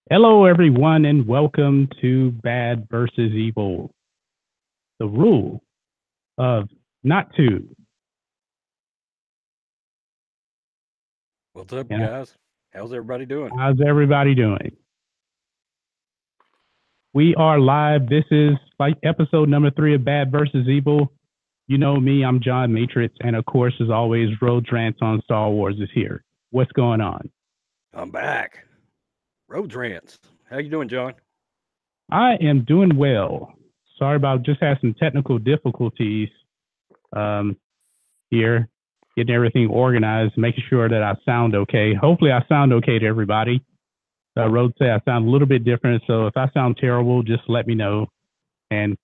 Hello, everyone, and welcome to Bad versus Evil. The rule of not to. What's up, And guys? How's everybody doing? how's everybody doing? We are live. This is like episode number 3 of Bad versus Evil. You know me, I'm John Matrixx, and of course, as always, Road Rants on Star Wars is here. What's going on? I'm back. Road Rants. How you doing, John? I am doing well. Sorry about just had some technical difficulties um, here, getting everything organized, making sure that I sound okay. Hopefully, I sound okay to everybody. Road say I sound a little bit different, so if I sound terrible, just let me know, and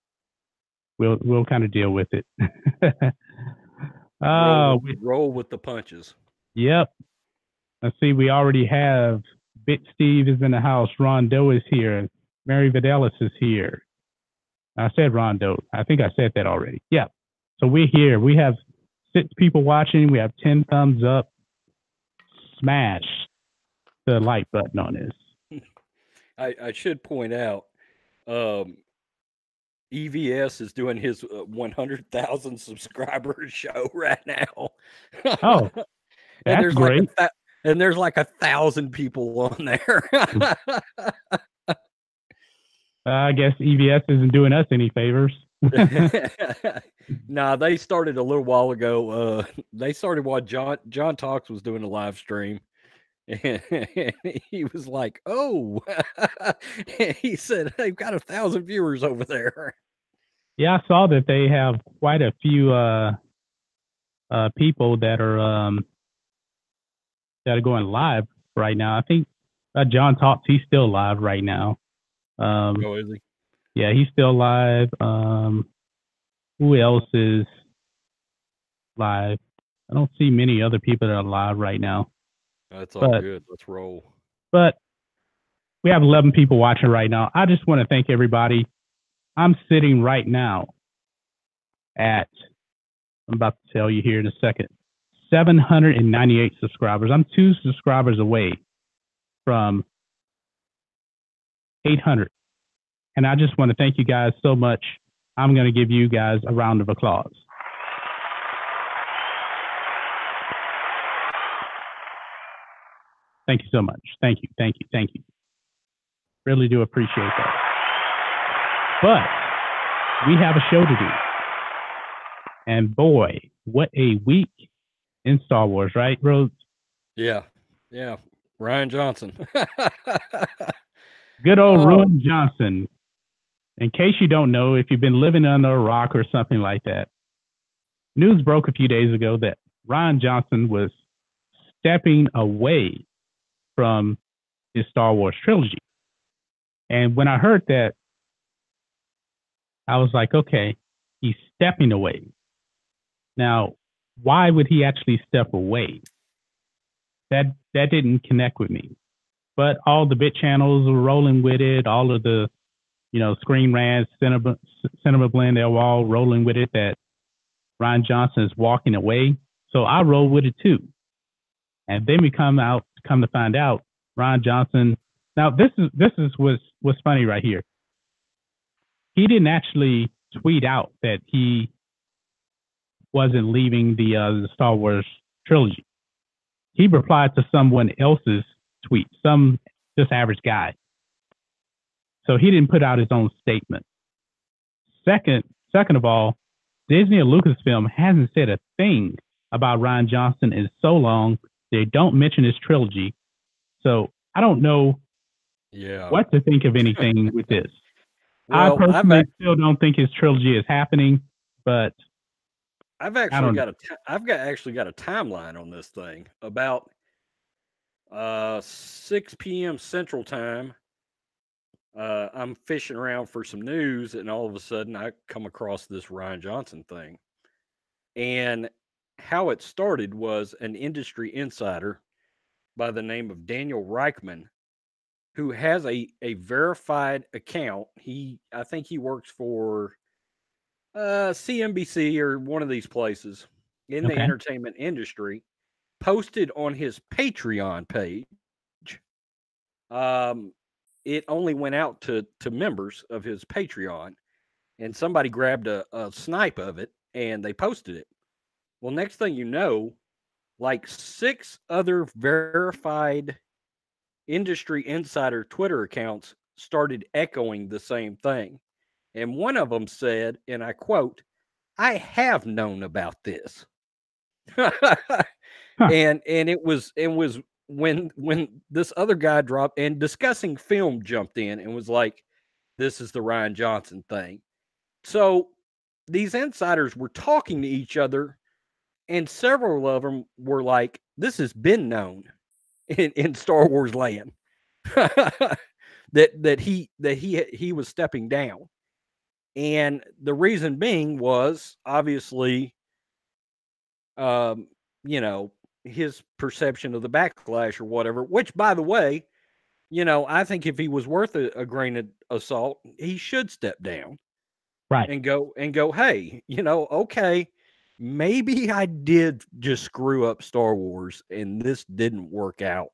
we'll kind of deal with it. Roll with We, roll with the punches. yep. Let's see. We already have Bit Steve is in the house. Rondo is here. Mary Videlis is here. I said Rondo. I think I said that already. Yeah. So we're here. We have 6 people watching. We have 10 thumbs up. Smash the like button on this. I should point out, um, EVS is doing his 100,000 subscriber show right now, Oh, and that's great. there's like 1,000 people on there. I guess EVS isn't doing us any favors. Nah, they started a little while ago. They started while John Talks was doing a live stream. And he was like, "Oh," he said, "They've got 1,000 viewers over there." Yeah, I saw that they have quite a few people that are going live right now. I think John Talks, he's still live right now. Oh, is he? Yeah, he's still live. Who else is live? I don't see many other people that are live right now. That's all But good. Let's roll. but we have 11 people watching right now. I just want to thank everybody. I'm sitting right now at, I'm about to tell you here in a second, 798 subscribers. I'm 2 subscribers away from 800. And I just want to thank you guys so much. I'm going to give you guys a round of applause. Thank you so much. Thank you. Thank you. Thank you. Really do appreciate that. But we have a show to do. And boy, what a week in Star Wars, right, Rose? Yeah, yeah. Ryan Johnson. Good old Oh, Ruin Johnson. In case you don't know, if you've been living under a rock or something like that, news broke a few days ago that Ryan Johnson was stepping away from his Star Wars trilogy. And when I heard that, I was like, okay, he's stepping away. Now, why would he actually step away? That didn't connect with me. But all the bit channels were rolling with it. All of the, Screen Rants, Cinema Blend, they were all rolling with it that Ryan Johnson is walking away. So I rolled with it too. And then we come to find out, Ryan Johnson. Now this is what's funny right here. He didn't actually tweet out that he wasn't leaving the Star Wars trilogy. He replied to someone else's tweet, some just average guy. So he didn't put out his own statement. Second of all, Disney or Lucasfilm hasn't said a thing about Ryan Johnson in so long. They don't mention his trilogy. So I don't know yeah. what to think of anything with this. I Well, personally still don't think his trilogy is happening, but I've I actually don't got know. actually got a timeline on this thing about 6 p.m. Central Time. I'm fishing around for some news, and all of a sudden, I come across this Ryan Johnson thing. And how it started was an industry insider by the name of Daniel Reichman, who has a verified account. I think he works for CNBC or one of these places in the Okay. entertainment industry, posted on his Patreon page. Um, it only went out to members of his Patreon, and somebody grabbed a snipe of it and they posted it. Well, next thing you know, like 6 other verified industry insider Twitter accounts started echoing the same thing. And one of them said, and I quote, "I have known about this." Huh. and it was when this other guy dropped and Discussing Film jumped in and was like, "This is the Rian Johnson thing." So these insiders were talking to each other, and several of them were like, "This has been known in Star Wars land." that he was stepping down. And the reason being was obviously you know, his perception of the backlash or whatever, which by the way, I think if he was worth a grain of salt, he should step down Right. and go, hey, okay, maybe I did just screw up Star Wars and this didn't work out.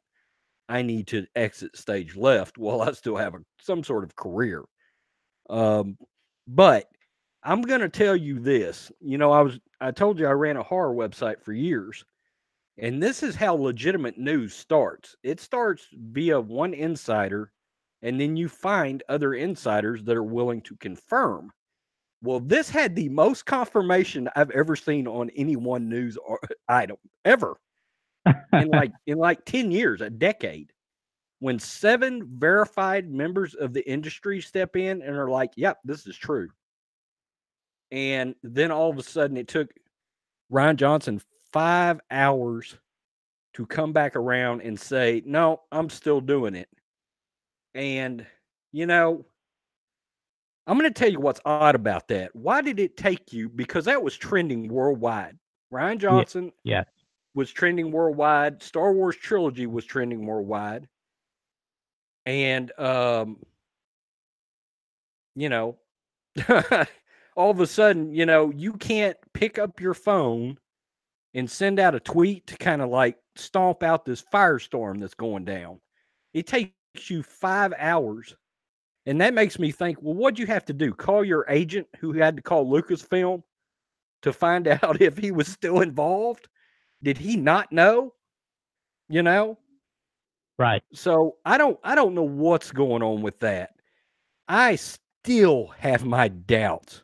I need to exit stage left while I still have some sort of career. But I'm going to tell you this, I told you I ran a horror website for years, and this is how legitimate news starts. It starts via one insider, and then you find other insiders that are willing to confirm. Well, this had the most confirmation I've ever seen on any one news item ever in like 10 years, a decade. When 7 verified members of the industry step in and are like, "Yep, this is true." And then all of a sudden it took Rian Johnson 5 hours to come back around and say, "No, I'm still doing it." And, I'm going to tell you what's odd about that. Why did it take you? Because that was trending worldwide. Rian Johnson Yeah. was trending worldwide. Star Wars Trilogy was trending worldwide. And, all of a sudden, you can't pick up your phone and send out a tweet to kind of like stomp out this firestorm that's going down. It takes you 5 hours. And that makes me think, well, what'd you have to do? Call your agent who had to call Lucasfilm to find out if he was still involved? Did he not know? Right. So I don't know what's going on with that. I still have my doubts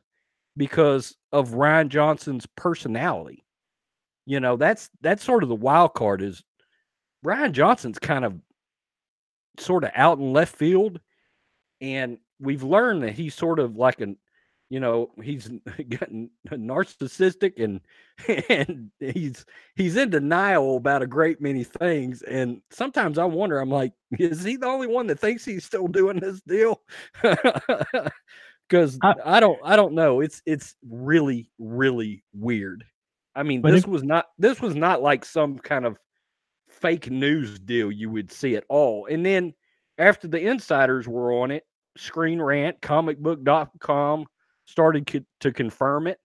because of Rian Johnson's personality. That's sort of the wild card is Rian Johnson's kind of sort of out in left field, and we've learned that he's sort of like he's gotten narcissistic and and he's in denial about a great many things. And sometimes I wonder, I'm like, is he the only one that thinks he's still doing this deal? Because I don't know. It's really, really weird. I mean, this was not like some kind of fake news deal you would see at all. And then after the insiders were on it, Screen Rant, comicbook.com started to confirm it.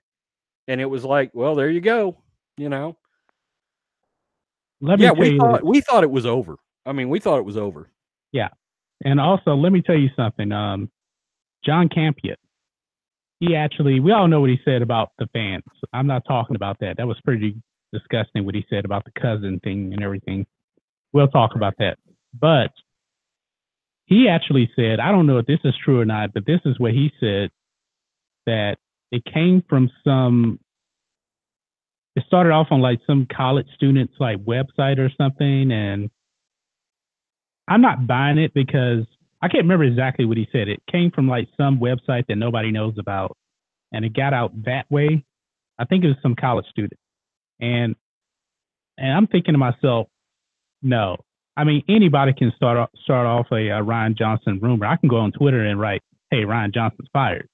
And it was like, well, there you go. Let me tell you, we thought it was over. I mean, we thought it was over. Yeah. And also, let me tell you something. John Campion, we all know what he said about the fans. I'm not talking about that. That was pretty disgusting what he said about the cousin thing and everything. We'll talk about that. But he actually said, I don't know if this is true or not, but this is what he said, that it came from it started off on like some college student's like website or something. And I'm not buying it because I can't remember exactly what he said. It came from like some website that nobody knows about, and it got out that way. I think it was some college student. And I'm thinking to myself, no. I mean, anybody can start off a Rian Johnson rumor. I can go on Twitter and write, "Hey, Rian Johnson's fired."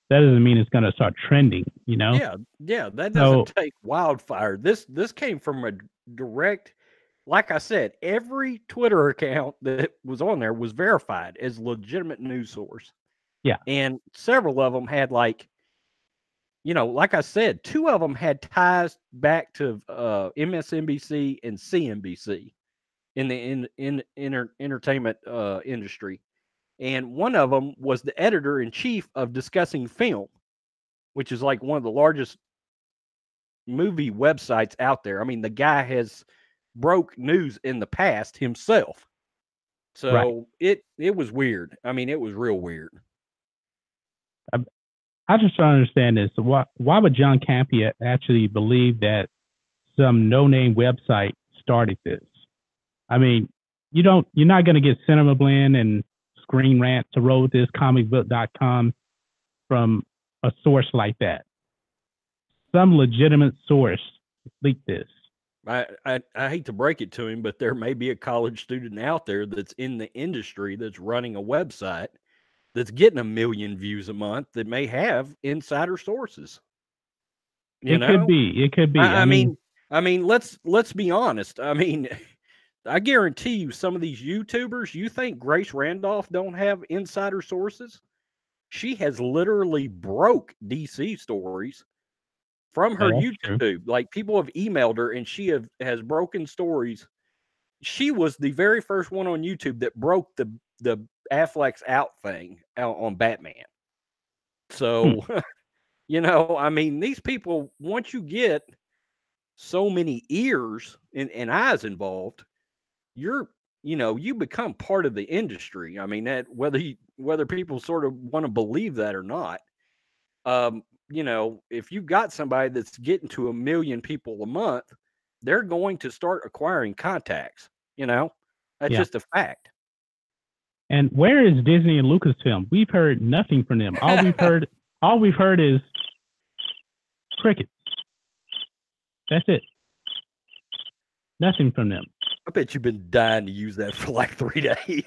That doesn't mean it's going to start trending, Yeah, that doesn't take wildfire. This came from a direct, like I said, every Twitter account that was on there was verified as legitimate news source. Yeah. And several of them had like I said, 2 of them had ties back to MSNBC and CNBC in the entertainment industry. and one of them was the editor-in-chief of Discussing Film, which is like one of the largest movie websites out there. I mean, the guy has broke news in the past himself. So it was weird. I mean, it was real weird. I just trying to understand this. Why would John Campea actually believe that some no-name website started this? I mean, you're not going to get Cinema Blend and Screen Rant to roll with this comicbook.com from a source like that. Some legitimate source leaked this. I hate to break it to him, but there may be a college student out there that's in the industry that's running a website that's getting 1 million views a month that may have insider sources. It could be. I mean, let's be honest. I mean, I guarantee you, some of these YouTubers, you think Grace Randolph don't have insider sources? She has literally broke DC stories from her YouTube. True. Like, people have emailed her, and she has broken stories. She was the very first one on YouTube that broke the Affleck's out thing out on Batman. So, I mean, these people, once you get so many ears and eyes involved, you become part of the industry. I mean, that whether people sort of want to believe that or not, if you've got somebody that's getting to 1 million people a month, they're going to start acquiring contacts. That's just a fact. And where is Disney and Lucasfilm? We've heard nothing from them. All we've heard is crickets. That's it. Nothing from them. I bet you've been dying to use that for like 3 days.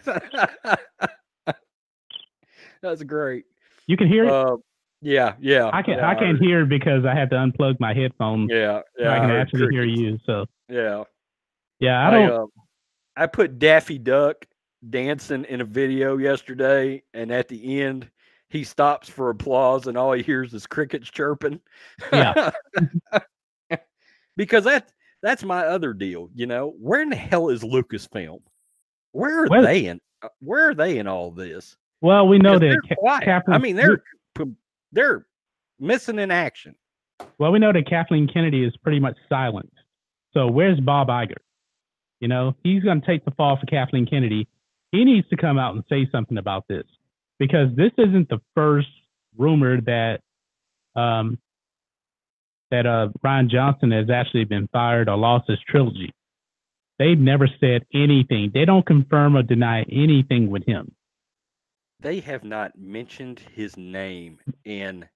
That's great. You can hear it? Yeah. I can't hear it because I had to unplug my headphones. Yeah. So I can actually hear you. So yeah. I put Daffy Duck dancing in a video yesterday, and at the end he stops for applause, and all he hears is crickets chirping. Yeah. Because that's my other deal. Where in the hell is Lucasfilm? Where are they in all this? Well, we know that Kathleen, they're missing in action. Well, we know that Kathleen Kennedy is pretty much silent. So where's Bob Iger? He's going to take the fall for Kathleen Kennedy. He needs to come out and say something about this, because this isn't the first rumor that Rian Johnson has actually been fired or lost his trilogy. They've never said anything. They don't confirm or deny anything with him. They have not mentioned his name in.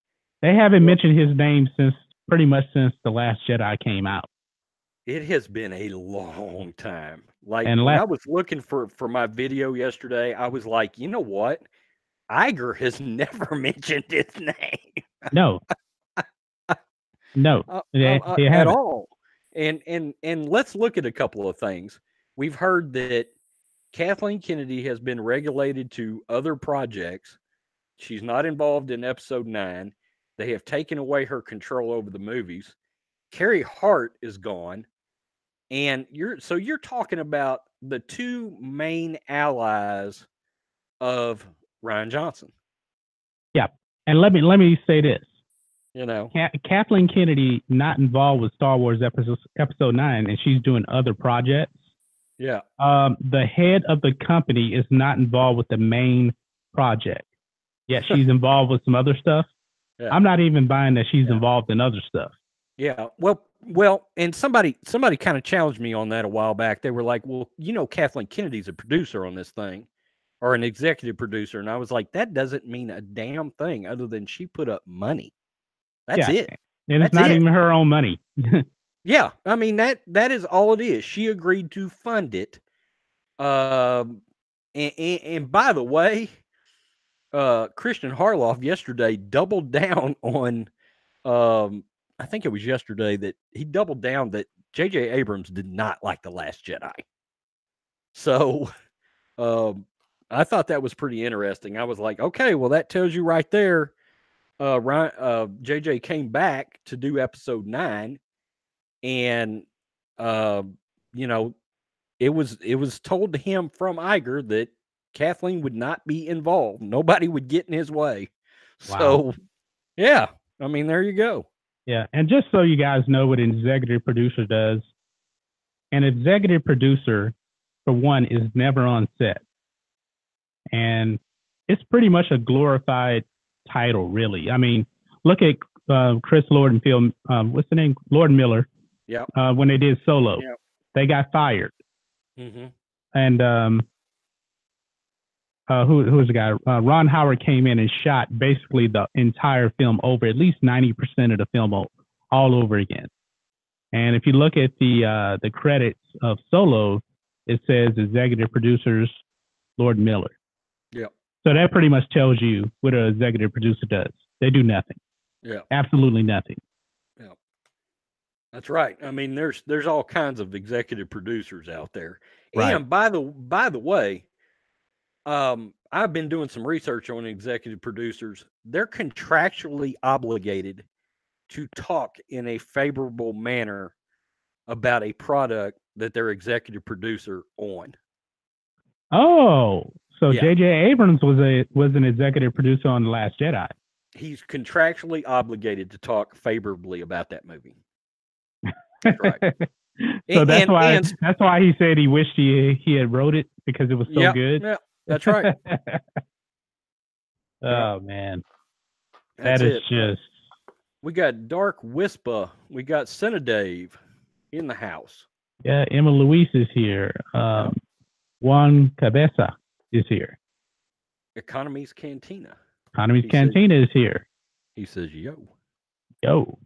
They haven't mentioned his name since The Last Jedi came out. It has been a long time. Like, when I was looking for my video yesterday, I was like, you know what? Iger has never mentioned his name. No. At all. And let's look at a couple of things. We've heard that Kathleen Kennedy has been regulated to other projects. She's not involved in episode 9. They have taken away her control over the movies. Carrie Hart is gone. And you're talking about the two main allies of Rian Johnson. Yeah. And let me say this. Kathleen Kennedy not involved with Star Wars episode 9, and she's doing other projects. Yeah. The head of the company is not involved with the main project. Yet she's involved with some other stuff. Yeah. I'm not even buying that she's involved in other stuff. Yeah. Well, and somebody kind of challenged me on that a while back. They were like, well, Kathleen Kennedy's a producer on this thing, or an executive producer. And I was like, that doesn't mean a damn thing other than she put up money. That's it. And it's not even her own money. Yeah. I mean, that is all it is. She agreed to fund it. And by the way, Christian Harloff yesterday doubled down on, I think it was yesterday, that he doubled down that J.J. Abrams did not like The Last Jedi. So I thought that was pretty interesting. I was like, okay, well, that tells you right there. JJ came back to do episode 9, and it was told to him from Iger that Kathleen would not be involved. Nobody would get in his way. Wow. So, yeah, I mean, there you go. Yeah, and just so you guys know what an executive producer does, an executive producer, for one, is never on set. And it's pretty much a glorified title, really. I mean, look at Chris Lord and Phil, what's the name? Lord Miller. Yeah. When they did Solo, Yep. they got fired. Mm-hmm. And who was the guy? Ron Howard came in and shot basically the entire film over, at least 90% of the film all over again. And if you look at the credits of Solo, it says executive producers Lord Miller. Yeah. So that pretty much tells you what an executive producer does. They do nothing. Yeah. Absolutely nothing. Yeah. That's right. I mean, there's all kinds of executive producers out there. Right. And by the way, I've been doing some research on executive producers. They're contractually obligated to talk in a favorable manner about a product that they're executive producer on. Oh, so Yeah. J.J. Abrams was an executive producer on The Last Jedi. He's contractually obligated to talk favorably about that movie. That's right. So that's why he said he wished he had wrote it, because it was so good. Yeah, that's right. Oh man, that's that is it. just. We got Dark Whisper. We got Cinedave in the house. Yeah, Emma Luis is here. Juan Cabeza is here. Economy's Cantina. Economy's Cantina is here. He says, yo. Yo.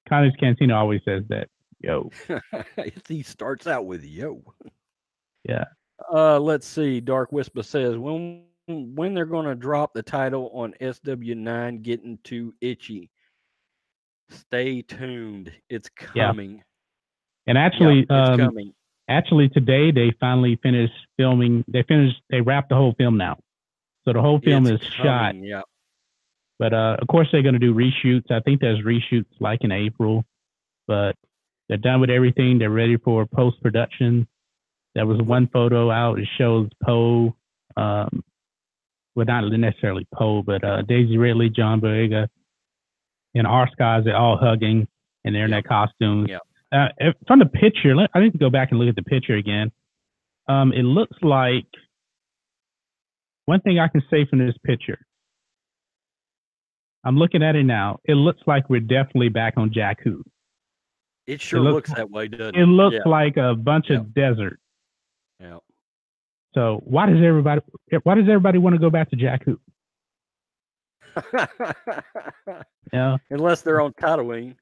Economy's Cantina always says that. Yo. He starts out with yo. Yeah. Let's see. Dark Whisper says, when they're going to drop the title on SW9 getting too itchy. Stay tuned. It's coming. Yeah. And actually, it's coming. Actually, today they finally finished filming. They wrapped the whole film now. So the whole film is shot. Yeah. But of course they're going to do reshoots. I think there's reshoots like in April. But they're done with everything. They're ready for post-production. There was one photo out. It shows Poe, well, not necessarily Poe, but Daisy Ridley, John Boyega, and our Skies. They're all hugging, and they're in their costumes. Yeah. From the picture, I need to go back and look at the picture again. It looks like, one thing I can say from this picture, I'm looking at it now. It looks like we're definitely back on Jakku. It sure looks that way, doesn't it? It looks like a bunch of desert. Yeah. So why does everybody want to go back to Jakku? Yeah. Unless they're on Tatooine.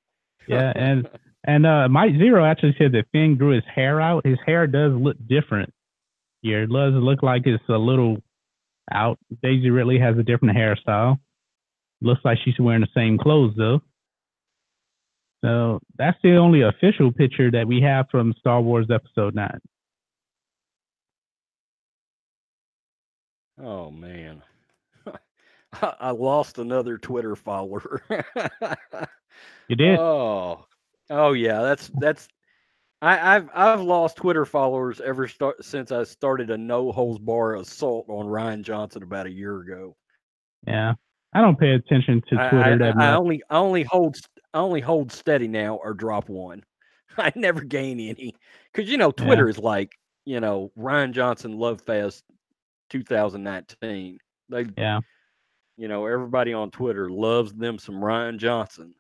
Yeah, and Mike Zero actually said that Finn grew his hair out. His hair does look different here. It does look like it's a little out. Daisy Ridley has a different hairstyle. Looks like she's wearing the same clothes though. So that's the only official picture that we have from Star Wars Episode 9. Oh man. I lost another Twitter follower. You did? Oh yeah. That's I've lost Twitter followers since I started a no holds bar assault on Rian Johnson about a year ago. Yeah, I don't pay attention to Twitter that much. I only hold steady now or drop one. I never gain any because Twitter is like Rian Johnson Love Fest 2019. Everybody on Twitter loves them some Rian Johnson.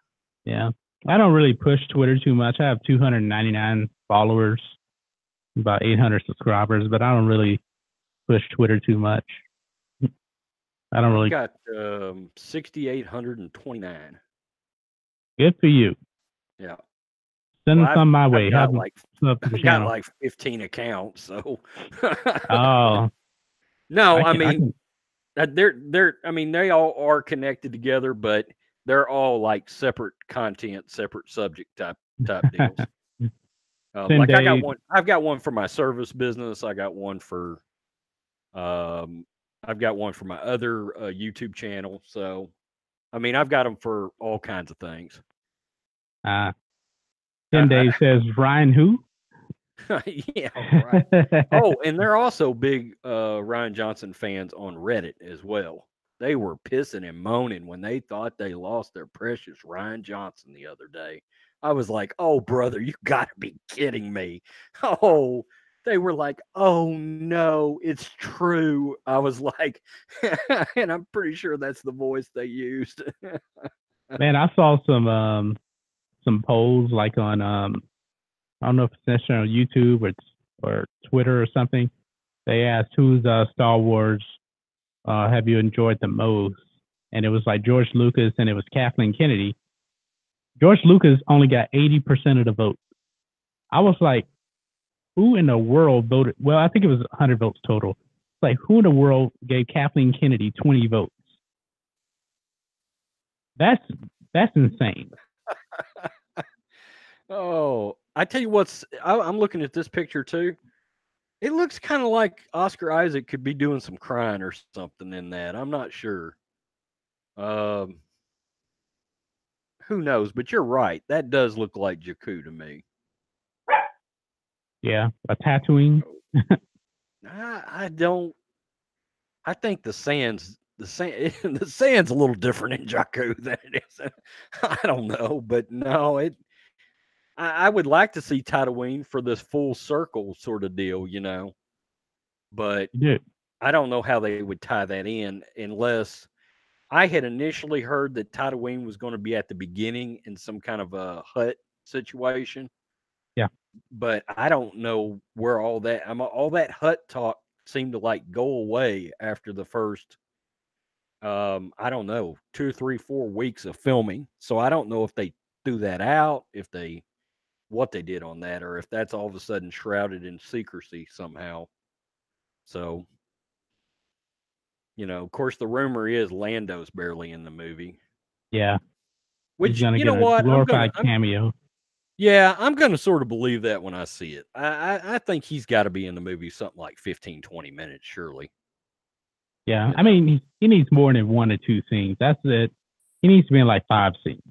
Yeah. I don't really push Twitter too much. I have 299 followers, about 800 subscribers, but I don't really push Twitter too much. I don't really. Got 6,829. Good for you. Yeah. Send some my way. I've got like 15 accounts, so. Oh. No, I mean, they all are connected together, but they're all like separate content, separate subject type deals. Like I've got one for my service business. I got one for, I've got one for my other YouTube channel. So, I mean, I've got them for all kinds of things. 10 Days says Ryan who? Yeah, right. Oh, and they're also big Ryan Johnson fans on Reddit as well. They were pissing and moaning when they thought they lost their precious Ryan Johnson the other day. I was like, "Oh, brother, you got to be kidding me!" Oh, they were like, "Oh no, it's true." I was like, and I'm pretty sure that's the voice they used. Man, I saw some polls like on I don't know if it's necessarily on YouTube or Twitter or something. They asked whose Star Wars have you enjoyed the most, and it was like George Lucas and it was Kathleen Kennedy. George Lucas only got 80% of the vote. I was like, who in the world voted? Well, I think it was 100 votes total. It's like, who in the world gave Kathleen Kennedy 20 votes? That's insane. Oh, I tell you what's, I'm looking at this picture too. It looks kind of like Oscar Isaac could be doing some crying or something in that. I'm not sure. Um, who knows? But you're right. That does look like Jakku to me. Yeah, a tattooing. I don't. I think the sand the sand's a little different in Jakku than it is. I don't know, but no, it. I would like to see Tatooine for this full circle sort of deal, you know. But Yeah. I don't know how they would tie that in unless I had initially heard that Tatooine was going to be at the beginning in some kind of a hut situation. Yeah. But I don't know where all that hut talk seemed to like go away after the first I don't know, 2, 3, 4 weeks of filming. So I don't know if they threw that out, if they what they did on that, or if that's all of a sudden shrouded in secrecy somehow. So, of course, the rumor is Lando's barely in the movie. Yeah. He's Which, gonna you get know a what, glorified cameo. yeah, I'm gonna sort of believe that when I see it. I think he's got to be in the movie something like 15, 20 minutes, surely. Yeah. I mean, he needs more than 1 or 2 scenes. That's it. He needs to be in like 5 scenes.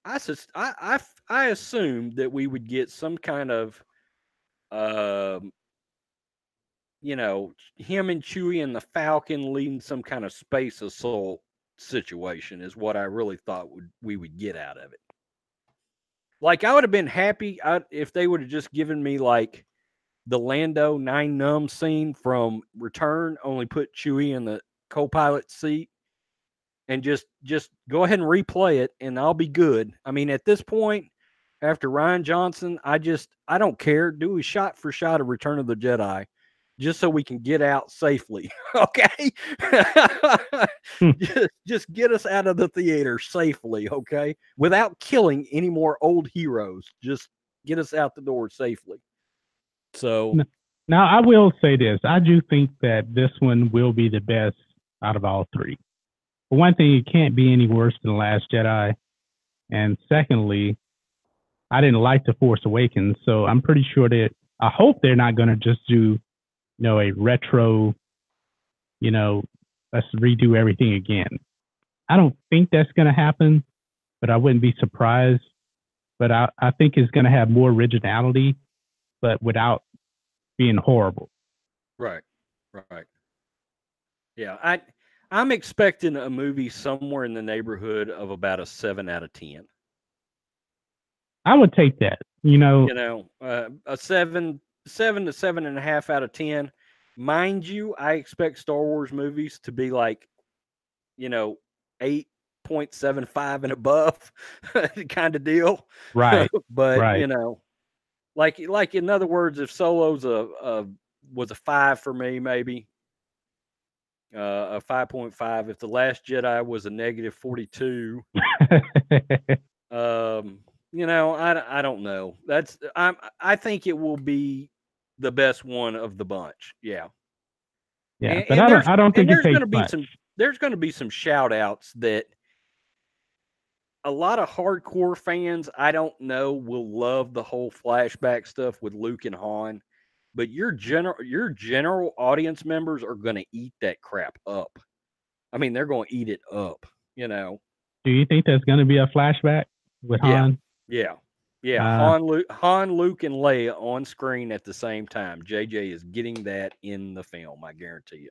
I assumed that we would get some kind of, um, him and Chewie and the Falcon leading some kind of space assault situation is what I really thought we would get out of it. Like I would have been happy if they would have just given me like the Lando 9 Numb scene from Return, only put Chewie in the co-pilot seat and just go ahead and replay it and I'll be good. I mean, at this point, after Rian Johnson, I don't care. Do a shot for shot of Return of the Jedi just so we can get out safely. Okay. just get us out of the theater safely, okay? Without killing any more old heroes. Just get us out the door safely. So now I will say this. I do think that this one will be the best out of all 3. For one thing, it can't be any worse than The Last Jedi. And secondly, I didn't like The Force Awakens, so I'm pretty sure that I hope they're not going to just do, a retro, let's redo everything again. I don't think that's going to happen, but I wouldn't be surprised. But I think it's going to have more originality, but without being horrible. Right. Yeah, I'm expecting a movie somewhere in the neighborhood of about a 7 out of 10. I would take that. A 7 to 7.5 out of 10. Mind you, I expect Star Wars movies to be like, 8.75 and above kind of deal. Right. But right. like in other words, if Solo's was a 5 for me, maybe a 5.5. If The Last Jedi was a -42, I don't know. I think it will be the best one of the bunch. Yeah. Yeah, but I don't think it takes much. There's going to be some shout outs that a lot of hardcore fans, I don't know, will love the whole flashback stuff with Luke and Han, but your general audience members are going to eat that crap up. I mean, they're going to eat it up, Do you think there's going to be a flashback with Han? Yeah. Yeah, Han, Luke, and Leia on screen at the same time. JJ is getting that in the film. I guarantee you.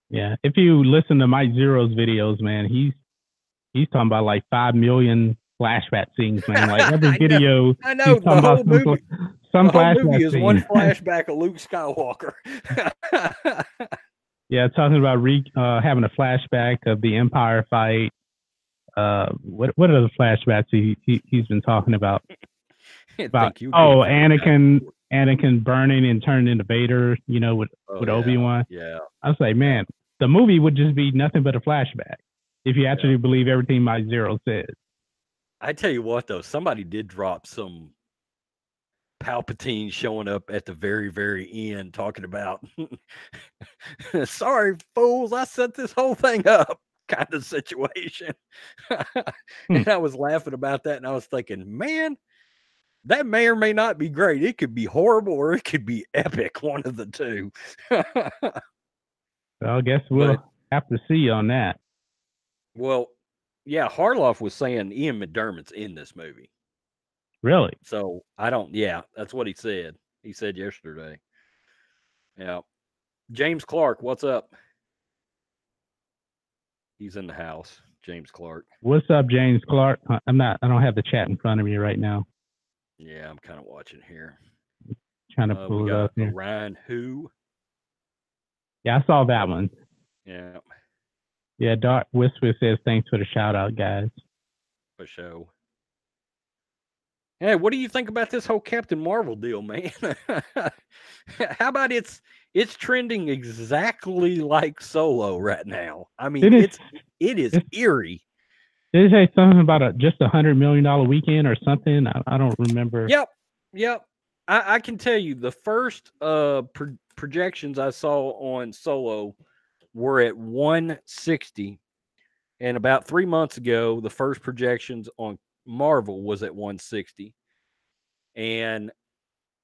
Yeah, if you listen to Mike Zero's videos, man, he's talking about like 5 million flashback scenes, man. Like every video, I know he's talking about some the whole movie flashback is scene. one flashback of Luke Skywalker. Yeah, talking about having a flashback of the Empire fight. What are the flashbacks he's been talking about? Anakin burning and turning into Vader, you know, with Obi-Wan. Yeah. I was like, man, the movie would just be nothing but a flashback if you actually believe everything Mike Zero says. I tell you what, though, somebody did drop some Palpatine showing up at the very, very end talking about, sorry, fools, I set this whole thing up kind of situation. And I was laughing about that, and I was thinking, man, that may or may not be great. It could be horrible or it could be epic, one of the two. Well, I guess we'll have to see on that. Well, yeah, Harloff was saying Ian McDermott's in this movie. Really? So that's what he said. He said yesterday. Yeah. James Clark, what's up? He's in the house. James Clark. What's up, James Clark? I don't have the chat in front of me right now. Yeah, I'm kind of watching here. Trying to pull it up here. Ryan who? Yeah, I saw that one. Yeah. Yeah, Dark Whisper says thanks for the shout out, guys. For sure. Hey, what do you think about this whole Captain Marvel deal, man? How about it's trending exactly like Solo right now? I mean, it is eerie. Did it say something about just $100 million weekend or something? I don't remember. Yep. I can tell you the first projections I saw on Solo were at 160, and about 3 months ago, the first projections on Marvel was at 160, and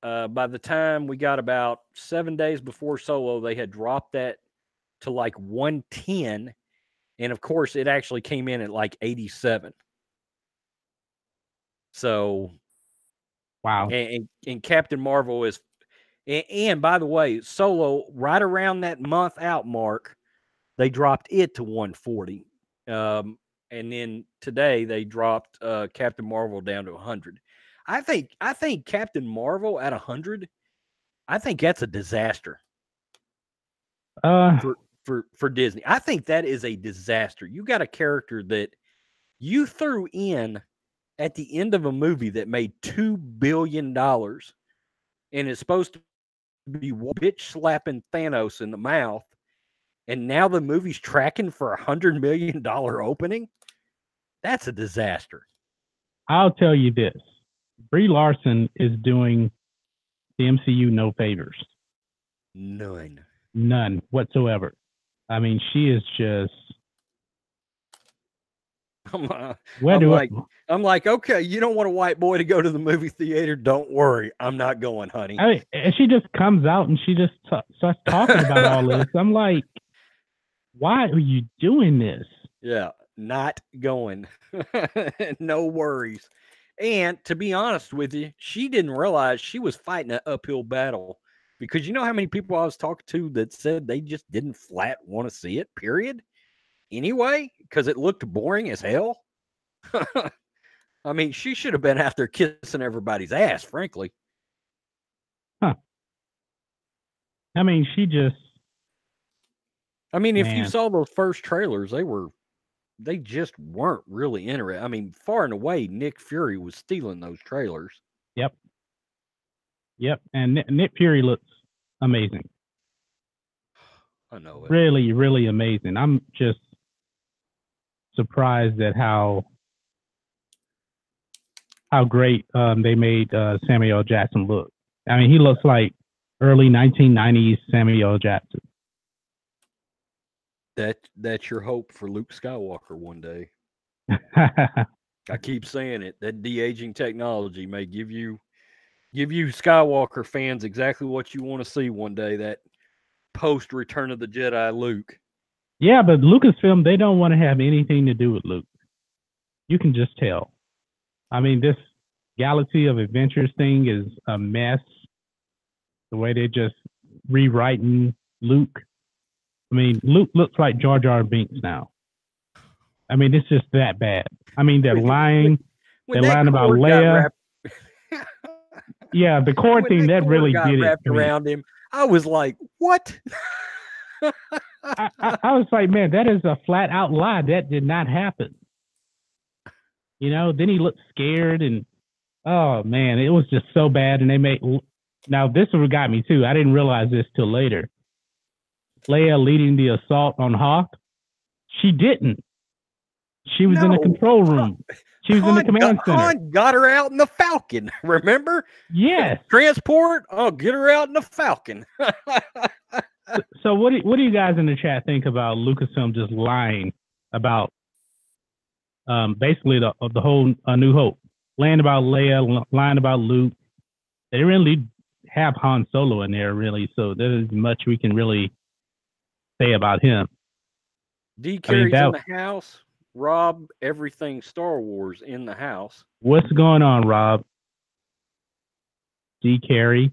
by the time we got about 7 days before Solo, they had dropped that to like 110, and of course, it actually came in at like 87. So, wow. And Captain Marvel is, and by the way, Solo right around that month out mark, they dropped it to 140. And then today they dropped Captain Marvel down to 100. I think Captain Marvel at 100, I think that's a disaster. For Disney. I think that is a disaster. You got a character that you threw in at the end of a movie that made $2 billion and is supposed to be bitch slapping Thanos in the mouth, and now the movie's tracking for $100 million opening. That's a disaster. I'll tell you this. Brie Larson is doing the MCU no favors. None whatsoever. I mean, she is just. I'm like, okay, you don't want a white boy to go to the movie theater? Don't worry, I'm not going, honey. And she just comes out and she just starts talking about all this. I'm like, why are you doing this? Yeah, not going. No worries. And to be honest with you, she didn't realize she was fighting an uphill battle, because you know how many people I was talking to that said they just didn't flat want to see it, period. Anyway, because it looked boring as hell. I mean, she should have been out there kissing everybody's ass, frankly. Huh. I mean, she just. If you saw those first trailers, they just weren't really interested. I mean, far and away, Nick Fury was stealing those trailers. Yep. And Nick Fury looks amazing. I know it. Really, really amazing. I'm just surprised at how great they made Samuel L. Jackson look. I mean, he looks like early 1990s Samuel L. Jackson. That's your hope for Luke Skywalker one day. I keep saying it. That de-aging technology may give you Skywalker fans exactly what you want to see one day. That post Return of the Jedi Luke. Yeah, but Lucasfilm, they don't want to have anything to do with Luke. You can just tell. I mean, Galaxy of Adventures thing is a mess. The way they're just rewriting Luke. I mean, Luke looks like Jar Jar Binks now. I mean, it's just that bad. I mean, they're lying. They're lying about Leia. Yeah, the cord thing that really did it wrapped around him. I was like, what? I was like, man, that is a flat out lie. That did not happen. You know, then he looked scared and oh man, it was just so bad. And they made now this one got me too. I didn't realize this till later. Leia leading the assault on Hoth. She didn't. She was in the control room. She was in the command center. Han got her out in the Falcon. Remember? Yes. Transport. Oh, get her out in the Falcon. So what do you guys in the chat think about Lucasfilm just lying about basically the whole A New Hope, lying about Leia, lying about Luke? They really have Han Solo in there, really. So there isn't much we can really say about him. D Carey's in the house. Rob, everything Star Wars in the house. What's going on, Rob? D Carey.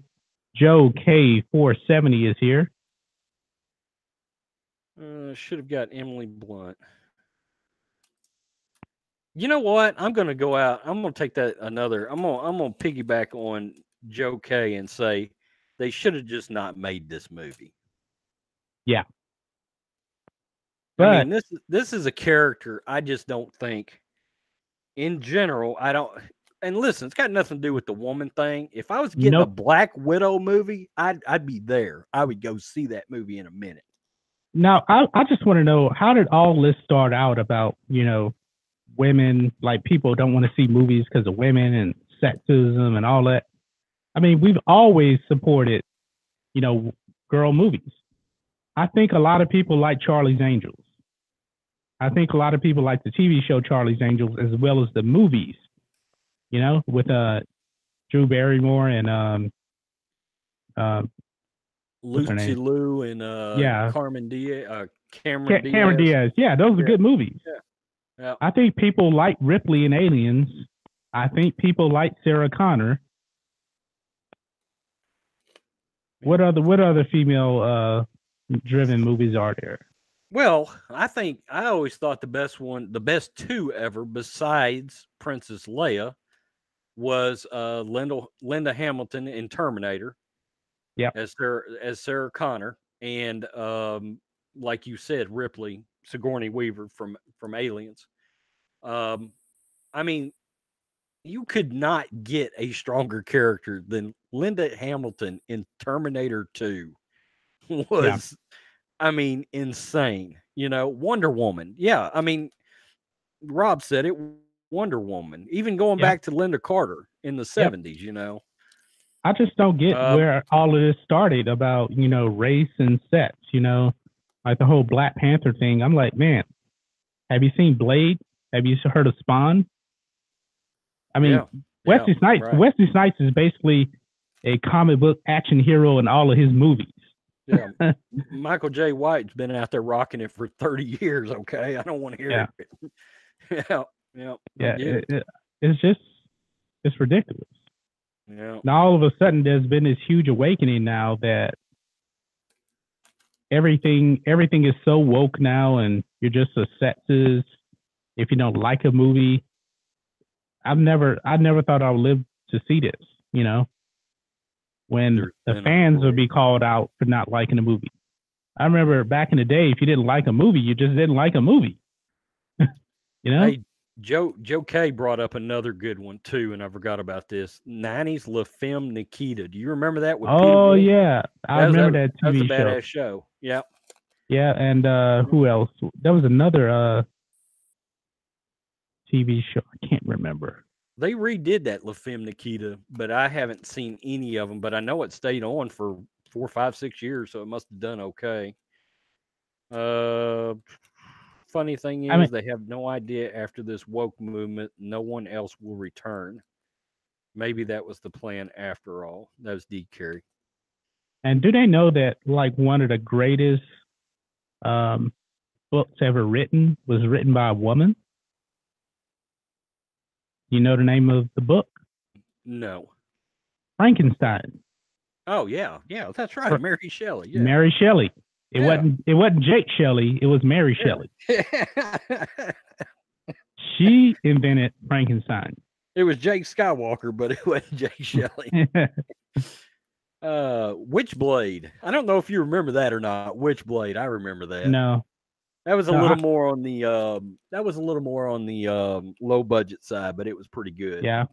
Joe K470 is here. Should have got Emily Blunt. You know what? I'm going to go out. I'm going to take that another. I'm going to piggyback on Joe K and say they should have just not made this movie. Yeah. But I mean, this is a character I just don't think, in general, I don't. And listen, it's got nothing to do with the woman thing. If I was getting a Black Widow movie, I'd be there. I would go see that movie in a minute. Now, I just want to know, how did all this start out about, you know, women, like people don't want to see movies because of women and sexism and all that? I mean, we've always supported, you know, girl movies. I think a lot of people like Charlie's Angels. I think a lot of people like the TV show Charlie's Angels as well as the movies, you know, with Drew Barrymore and Lucy Liu and Cameron Diaz. Cameron Diaz. Yeah, those are good movies. Yeah. I think people like Ripley in Aliens. I think people like Sarah Connor. What other female driven movies are there? Well, I always thought the best two ever, besides Princess Leia, was Linda Hamilton in Terminator. Yeah, as Sarah Connor, and like you said, Ripley, Sigourney Weaver from Aliens. I mean, you could not get a stronger character than Linda Hamilton in Terminator 2. Was, I mean, insane. You know, Wonder Woman. Yeah, I mean, Rob said it. Wonder Woman. Even going back to Linda Carter in the 70s. You know. I just don't get where all of this started about, you know, race and sex, you know, like the whole Black Panther thing. I'm like, man, have you seen Blade? Have you heard of Spawn? I mean, Wesley Snipes. Right. Wesley Snipes is basically a comic book action hero in all of his movies. Yeah, Michael J. White's been out there rocking it for 30 years. Okay, I don't want to hear it. It's ridiculous. Yeah. Now all of a sudden there's been this huge awakening now that everything is so woke now, and you're just a sexist if you don't like a movie. I never thought I would live to see this, you know, when the fans would be called out for not liking a movie. I remember back in the day, if you didn't like a movie, you just didn't like a movie. You know? Hey, Joe K brought up another good one too, and I forgot about this. 90s La Femme Nikita. Do you remember that? With Peter yeah, I remember that TV show. That's a badass show. Yeah. Yeah, and who else? There was another TV show. I can't remember. They redid that La Femme Nikita, but I haven't seen any of them. But I know it stayed on for 4, 5, 6 years, so it must have done okay. Funny thing is, they have no idea after this woke movement, no one else will return. Maybe that was the plan after all. That was D. Carey. And do they know that, like, one of the greatest books ever written was written by a woman? You know the name of the book? No. Frankenstein. Oh yeah, that's right. Mary Shelley. Yeah. Mary Shelley. It Yeah. wasn't Jake Shelley. It was Mary Shelley. She invented Frankenstein. It was Jake Skywalker, but it wasn't Jake Shelley. Witchblade. I don't know if you remember that or not. Witchblade. I remember that. No. That was a little more on the low budget side, but it was pretty good. Yeah.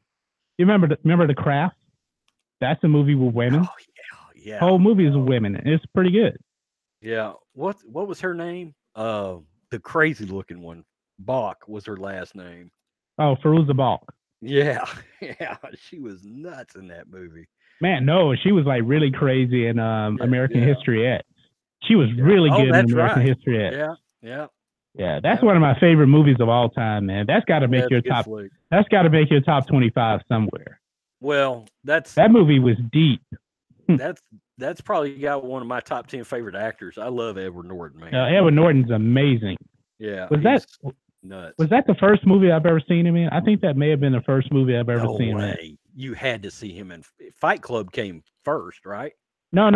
You remember the Craft? That's a movie with women. Oh yeah. Whole movie is with women. It's pretty good. Yeah. What was her name? The crazy looking one. Bach was her last name. Oh, Fairuza Balk. Yeah. Yeah. She was nuts in that movie. Man, no, she was like really crazy in American History X. She was really good in American History X. Yeah, that's one of my favorite movies of all time, man. That's got to make your top. That's got to make your top 25 somewhere. Well, that movie was deep. That's probably got one of my top 10 favorite actors. I love Edward Norton, man. Edward Norton's amazing. Yeah, was that nuts? Was that the first movie I've ever seen him in? I think that may have been the first movie I've ever seen him in. You had to see him in Fight Club. Came first, right? No.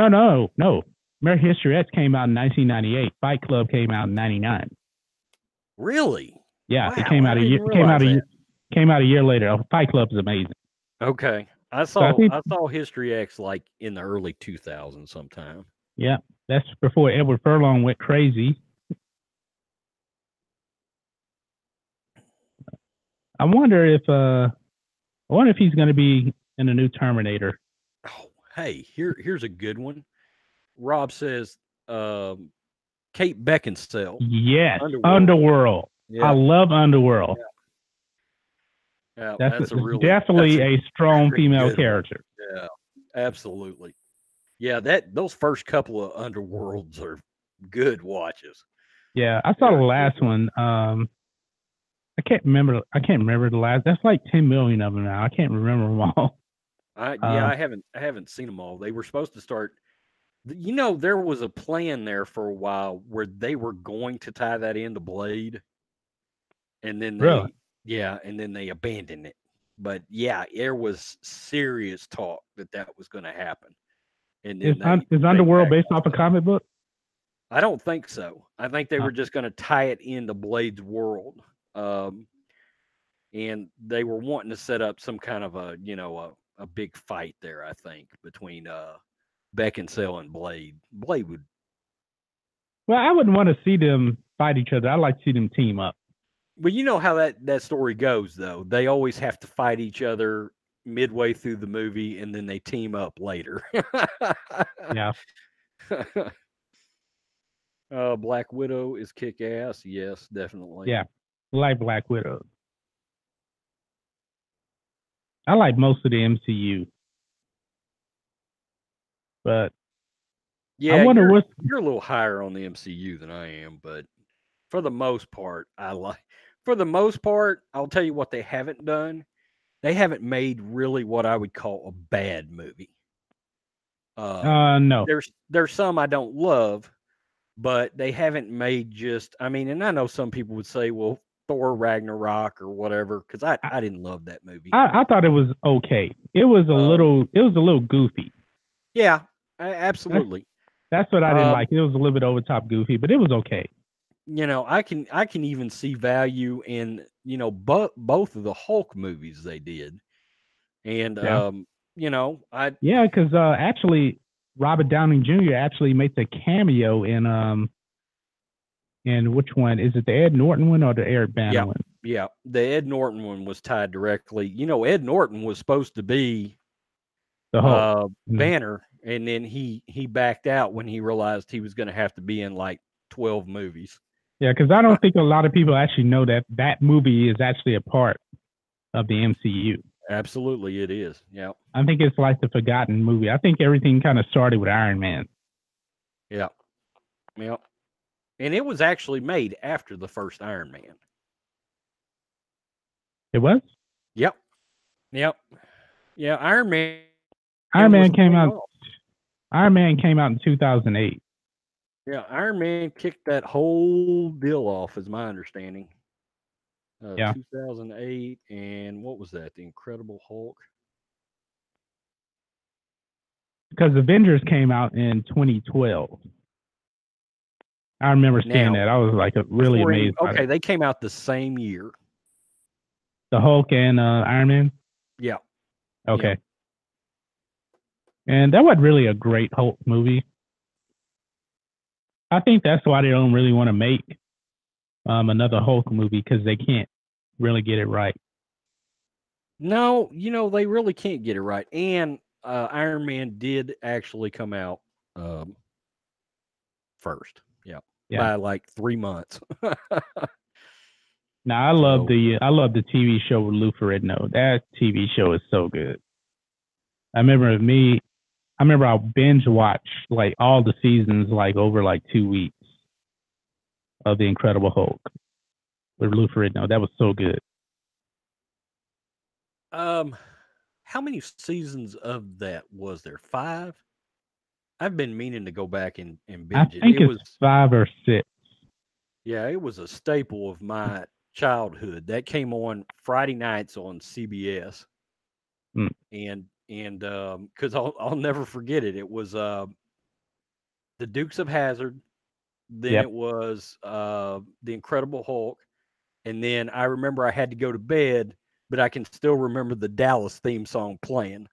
American History X came out in 1998. Fight Club came out in 99. Really? Yeah, wow, it came out a year. Came out a year later. Fight Club is amazing. Okay, I saw History X like in the early 2000s sometime. Yeah, that's before Edward Furlong went crazy. I wonder if he's going to be in a new Terminator. Oh, hey, here's a good one. Rob says, Kate Beckinsale. Yes, Underworld. Yeah. I love Underworld. Yeah, that's definitely a strong female character. Yeah, absolutely. Yeah, those first couple of Underworlds are good watches. Yeah, I saw the last one. I can't remember the last. That's like 10 million of them now. I can't remember them all. I haven't seen them all. They were supposed to start. There was a plan there for a while where they were going to tie that into Blade, and then they abandoned it. But yeah, there was serious talk that was going to happen. And then is Underworld based off a comic book? I don't think so. I think they were just going to tie it into Blade's world. And they were wanting to set up some kind of a big fight there, I think, between Beckinsale and Blade. Blade would. Well, I wouldn't want to see them fight each other. I'd like to see them team up. But you know how that story goes, though. They always have to fight each other midway through the movie, and then they team up later. Yeah. Black Widow is kick-ass. Yes, definitely. Yeah, I like Black Widow. I like most of the MCU. But yeah, I wonder you're a little higher on the MCU than I am, but for the most part, I'll tell you what they haven't done. They haven't made really what I would call a bad movie. No. There's some I don't love, but they haven't made and I know some people would say, well, Thor Ragnarok or whatever, because I didn't love that movie. I thought it was okay. It was a little goofy. Yeah, absolutely. That's what I didn't like. It was a little bit over top goofy, but it was okay. I can even see value in both of the Hulk movies they did, and because actually Robert Downey Jr. actually makes a cameo in which one is it, the Ed Norton one or the Eric Bana one? Yeah, the Ed Norton one was tied directly. Ed Norton was supposed to be the Hulk. Banner, and then he backed out when he realized he was going to have to be in like 12 movies. Yeah, because I don't think a lot of people actually know that movie is actually a part of the MCU. Absolutely, it is. Yeah, I think it's like the forgotten movie. I think everything kind of started with Iron Man. Yeah. And it was actually made after the first Iron Man. It was? Yep. Yeah, Iron Man came out. Iron Man came out in 2008. Yeah, Iron Man kicked that whole deal off, is my understanding. 2008, and what was that? The Incredible Hulk. because Avengers came out in 2012. I remember seeing that. I was like really amazed. Okay, they came out the same year. The Hulk and Iron Man? Yeah. Okay. Yeah. And that wasn't really a great Hulk movie. I think that's why they don't really want to make another Hulk movie, because they can't really get it right. No, they really can't get it right. And Iron Man did actually come out first. Yeah. By like 3 months. Now I love the TV show with Lou Ferrigno. That TV show is so good. I remember I binge watched like all the seasons like over like 2 weeks of The Incredible Hulk with Lou Ferrigno. That was so good. How many seasons of that was there? 5? I've been meaning to go back and binge it. I think it was 5 or 6. Yeah, it was a staple of my childhood. That came on Friday nights on CBS. And because I'll never forget it. It was the Dukes of Hazzard. Then it was the Incredible Hulk. And then I remember I had to go to bed, but I can still remember the Dallas theme song playing.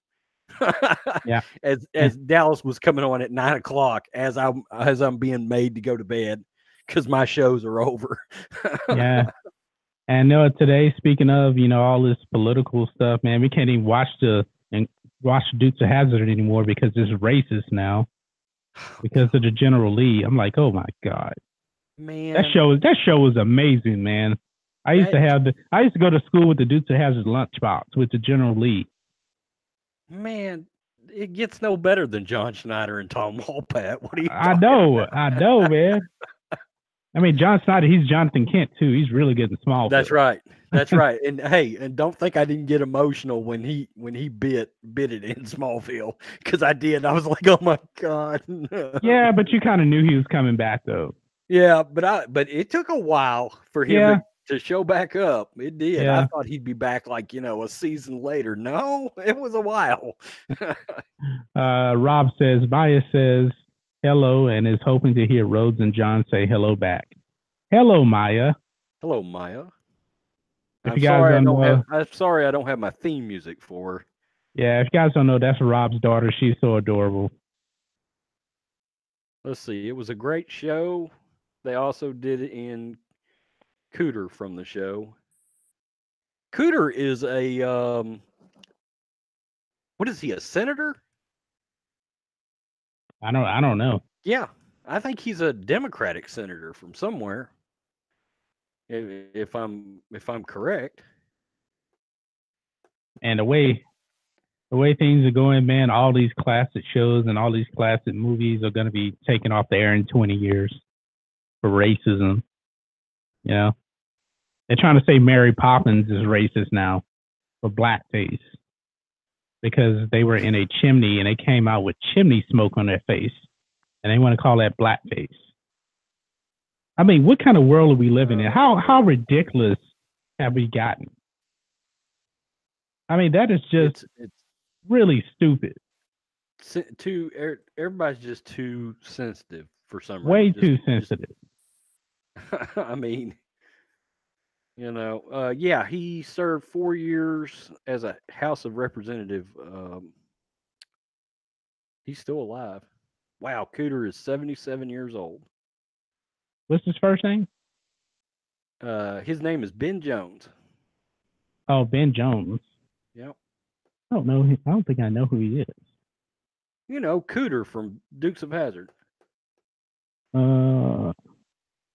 As Dallas was coming on at 9 o'clock as I'm being made to go to bed because my shows are over. Yeah. And today, speaking of, all this political stuff, man, we can't even watch Dukes of Hazzard anymore because it's racist now. Because of the General Lee. I'm like, oh my God. Man. That show was amazing, man. I used to go to school with the Dukes of Hazzard lunchbox with the General Lee. Man, it gets no better than John Schneider and Tom Walpat. What are you I know, man. I mean, John Schneider, he's Jonathan Kent too. He's really good in Smallville. That's right. That's right. And hey, and don't think I didn't get emotional when he bit it in Smallville, because I did. I was like, oh my God. Yeah, but you kind of knew he was coming back though. Yeah, but it took a while for him to show back up. It did. Yeah. I thought he'd be back like, a season later. No, it was a while. Rob says, Maya says hello and is hoping to hear Rhodes and John say hello back. Hello, Maya. Hello, Maya. I'm sorry I don't have my theme music for her. Yeah, if you guys don't know, that's Rob's daughter. She's so adorable. Let's see. It was a great show. They also did it in Cooter from the show. Cooter is a what is he, a senator? I don't know. Yeah, I think he's a Democratic senator from somewhere. If I'm correct. And the way things are going, man, all these classic shows and all these classic movies are going to be taken off the air in 20 years for racism. They're trying to say Mary Poppins is racist now for blackface because they were in a chimney and they came out with chimney smoke on their face, and they want to call that blackface. I mean, what kind of world are we living in? How ridiculous have we gotten? I mean, that is just it's really stupid. Everybody's just too sensitive for some reason. Way too sensitive. I mean, he served 4 years as a House of Representative. He's still alive. Wow, Cooter is 77 years old. What's his first name? His name is Ben Jones. Oh, Ben Jones. Yep. I don't know. I don't think I know who he is. Cooter from Dukes of Hazzard.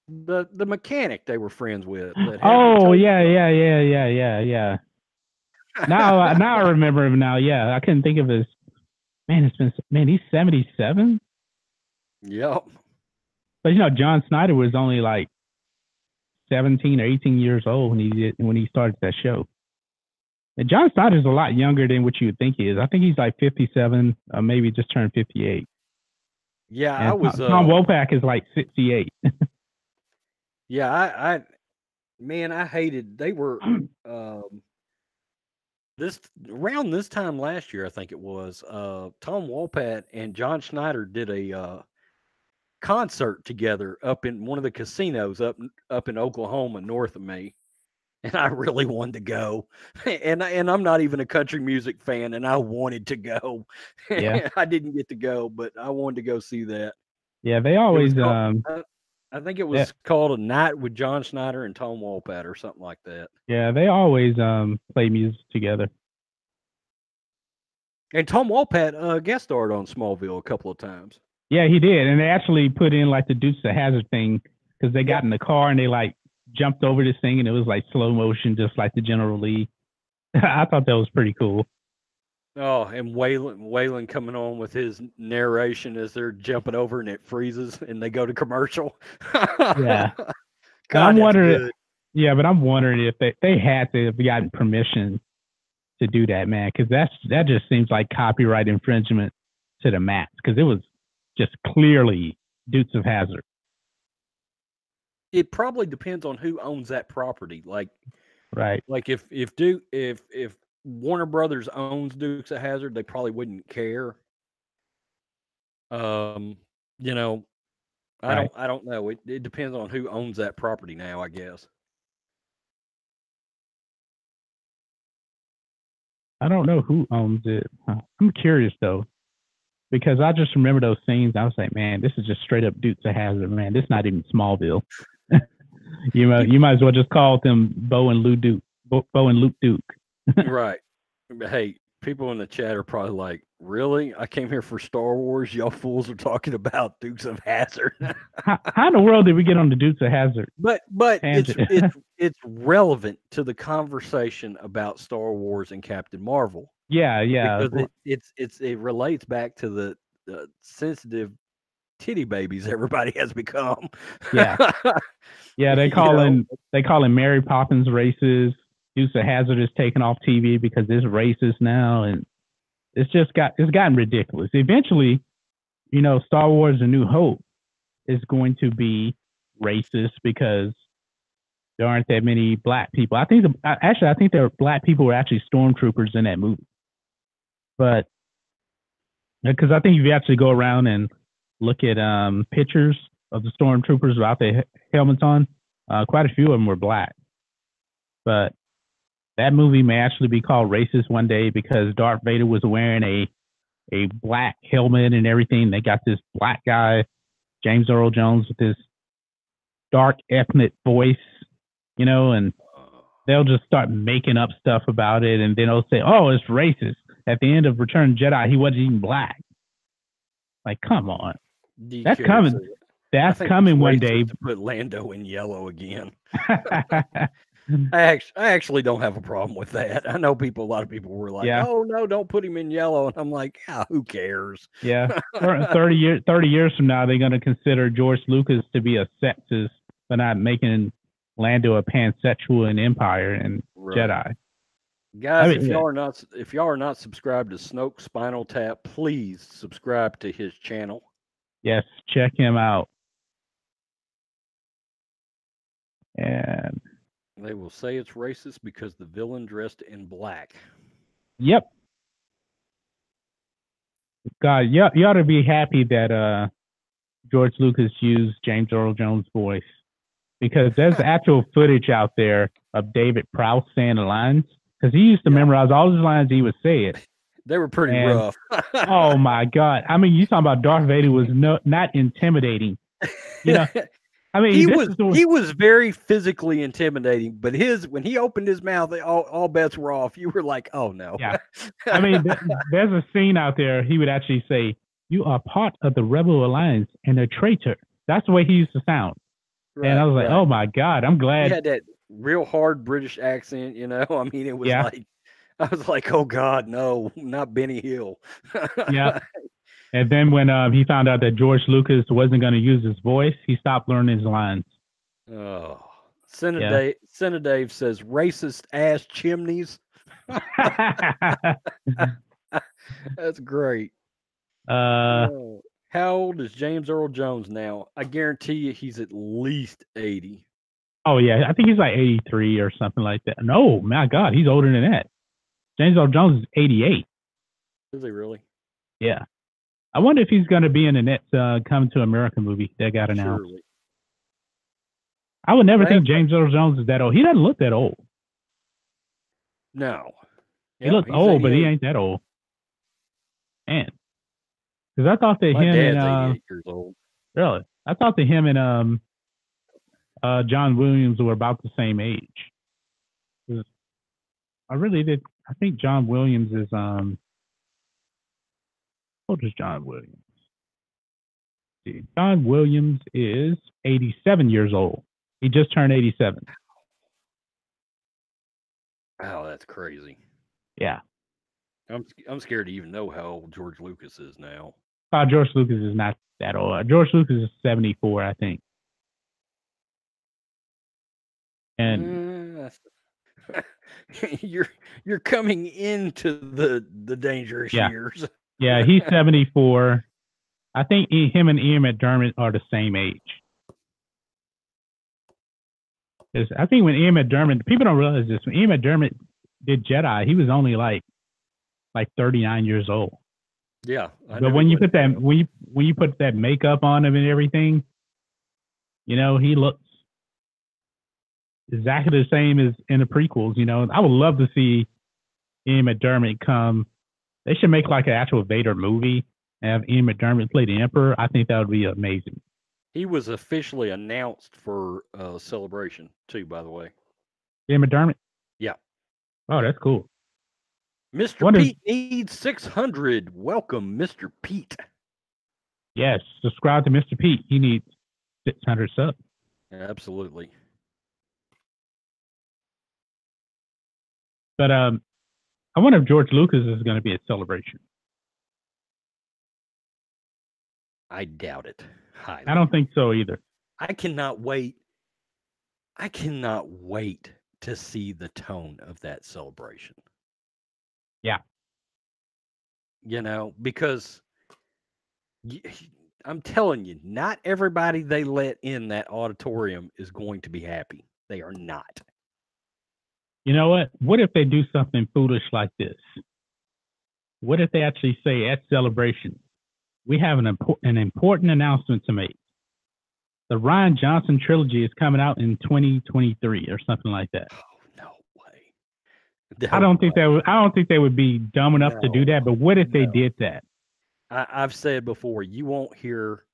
The mechanic they were friends with. Oh yeah. Now I remember him now. Yeah, I couldn't think of his. Man, he's 77. Yep. But John Schneider was only like 17 or 18 years old when he started that show. And John Schneider's a lot younger than what you would think he is. I think he's like 57, or maybe just turned 58. Yeah, and Tom Wopak is like 68. Yeah, I hated. They were around this time last year, I think it was, Tom Walpat and John Schneider did a concert together up in one of the casinos up in Oklahoma, north of me. And I really wanted to go, and I'm not even a country music fan, and I wanted to go. Yeah. I didn't get to go, but I wanted to go see that. Yeah, they It was always called, I think it yeah, was called A Night with John Schneider and Tom Walpat or something like that. yeah, they always play music together. And Tom Walpat guest starred on Smallville a couple of times. Yeah, he did, and they actually put in like the Dukes of Hazzard thing because they got in the car and they like jumped over this thing and it was like slow motion, just like the General Lee. I thought that was pretty cool. Oh, and Waylon coming on with his narration as they're jumping over and it freezes and they go to commercial. Yeah. God, I'm that's wondering. good. Yeah, but I'm wondering if they had to have gotten permission to do that, man, because that just seems like copyright infringement to the max. Because it was just clearly Dukes of Hazzard. It probably depends on who owns that property. Like Right. if Warner Brothers owns Dukes of Hazzard, they probably wouldn't care. You know, Right. I don't know. It depends on who owns that property now, I guess. I don't know who owns it. I'm curious though, because I just remember those scenes. I was like, man, this is just straight up Dukes of Hazzard, man. This is not even Smallville. you might as well just call them Bo and Luke Duke. Right. Hey, people in the chat are probably like, really? I came here for Star Wars. Y'all fools are talking about Dukes of Hazzard. how in the world did we get on the Dukes of Hazzard? But it's relevant to the conversation about Star Wars and Captain Marvel. Yeah. Because it relates back to the sensitive titty babies everybody has become. Yeah. Yeah, they calling Mary Poppins racist. Dukes of Hazzard is taken off TV because it's racist now, and it's gotten ridiculous. Eventually, Star Wars: A New Hope is going to be racist because there aren't that many black people. I think there are black people who are actually stormtroopers in that movie, but because I think if you actually go around and look at pictures of the stormtroopers without their helmets on, quite a few of them were black. But that movie may actually be called racist one day because Darth Vader was wearing a black helmet and everything. They got this black guy, James Earl Jones, with this dark ethnic voice, and they'll just start making up stuff about it, and then they'll say, "Oh, it's racist." At the end of Return of the Jedi, he wasn't even black. Like, come on, that's coming. That's coming one day. To put Lando in yellow again. I actually don't have a problem with that. I know a lot of people were like, "Oh no, don't put him in yellow," and I'm like, "Yeah, who cares?" Yeah, 30 years from now, they're going to consider George Lucas to be a sexist for not making Lando a pansexual in Empire and Jedi. Guys, if y'all are not subscribed to Snoke Spinal Tap, please subscribe to his channel. Yes, check him out. And they will say it's racist because the villain dressed in black. Yep. God, you ought to be happy that George Lucas used James Earl Jones' voice, because there's actual footage out there of David Prowse saying the lines, because he used to memorize all his lines. He would say it. They were pretty rough. Oh my God! I mean, you talking about Darth Vader was not intimidating. I mean, he was very physically intimidating, but when he opened his mouth, all bets were off. You were like, oh no. Yeah. I mean, there's a scene out there. He would actually say, "You are part of the Rebel Alliance and a traitor." That's the way he used to sound. Right, and I was like, oh my God, I'm glad. He had that real hard British accent, I mean, it was like, I was like, oh God, no, not Benny Hill. Yeah. And then when he found out that George Lucas wasn't going to use his voice, he stopped learning his lines. Oh, Senator Dave says, racist ass chimneys. That's great. How old is James Earl Jones now? I guarantee you he's at least 80. Oh, yeah. I think he's like 83 or something like that. No, my God, he's older than that. James Earl Jones is 88. Is he really? Yeah. I wonder if he's going to be in the next Coming to America movie that got announced. Surely. I would never think James Earl Jones is that old. He doesn't look that old. No. He looks old, but he ain't that old. Man. Because I thought that My him dad's and 88 years old. Really? I thought that him and John Williams were about the same age. I really did. I think John Williams is how old is John Williams? See, John Williams is 87 years old. He just turned 87. Wow, that's crazy. Yeah. I'm scared to even know how old George Lucas is now. George Lucas is not that old. George Lucas is 74, I think. And you're coming into the dangerous years. Yeah, he's 74. I think him and Ian McDermott are the same age. I think when Ian McDermott, people don't realize this, when Ian McDermott did Jedi, he was only like 39 years old. Yeah. But when you put that when you put that makeup on him and everything, you know, he looks exactly the same as in the prequels. You know, I would love to see Ian McDermott come. They should make like an actual Vader movie and have Ian McDermott play the Emperor. I think that would be amazing. He was officially announced for Celebration too, by the way. Ian McDermott? Yeah. Oh, that's cool. Mr. Pete needs 600. Welcome, Mr. Pete. Yes, subscribe to Mr. Pete. He needs 600 subs. Absolutely. But I wonder if George Lucas is going to be at Celebration. I doubt it. Highly. I don't think so either. I cannot wait. I cannot wait to see the tone of that celebration. Yeah. You know, because I'm telling you, not everybody they let in that auditorium is going to be happy. They are not. You know what? What if they do something foolish like this? What if they actually say at Celebration, we have an important announcement to make. The Rian Johnson trilogy is coming out in 2023 or something like that. Oh, no way. I don't think they would be dumb enough to do that, but what if they did that? I've said before, you won't hear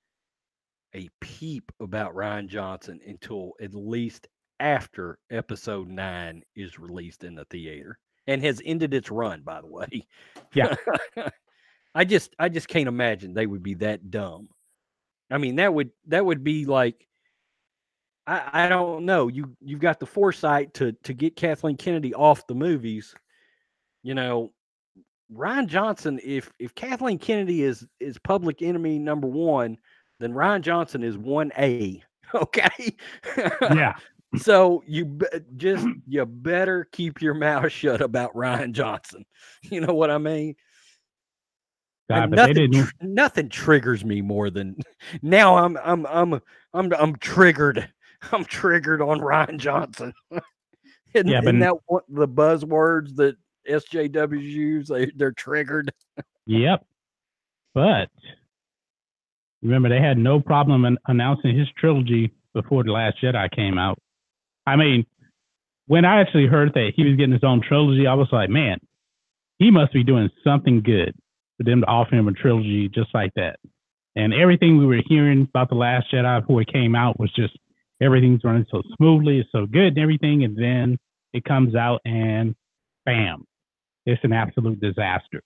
a peep about Rian Johnson until at least after episode 9 is released in the theater and has ended its run, by the way. Yeah. I just can't imagine they would be that dumb. I mean, that would be like, I don't know. You've got the foresight to get Kathleen Kennedy off the movies. You know, Rian Johnson, if Kathleen Kennedy is public enemy number 1, then Rian Johnson is 1A. Okay. Yeah. So you better keep your mouth shut about Rian Johnson. You know what I mean? God, nothing triggers me more than now. I'm triggered. I'm triggered on Rian Johnson. Isn't that what the buzzwords that SJWs use? They're triggered. Yep. But remember, they had no problem announcing his trilogy before The Last Jedi came out. I mean, when I actually heard that he was getting his own trilogy, I was like, man, he must be doing something good for them to offer him a trilogy just like that. And everything we were hearing about The Last Jedi before it came out was just everything's running so smoothly, it's so good and everything. And then it comes out and bam, it's an absolute disaster.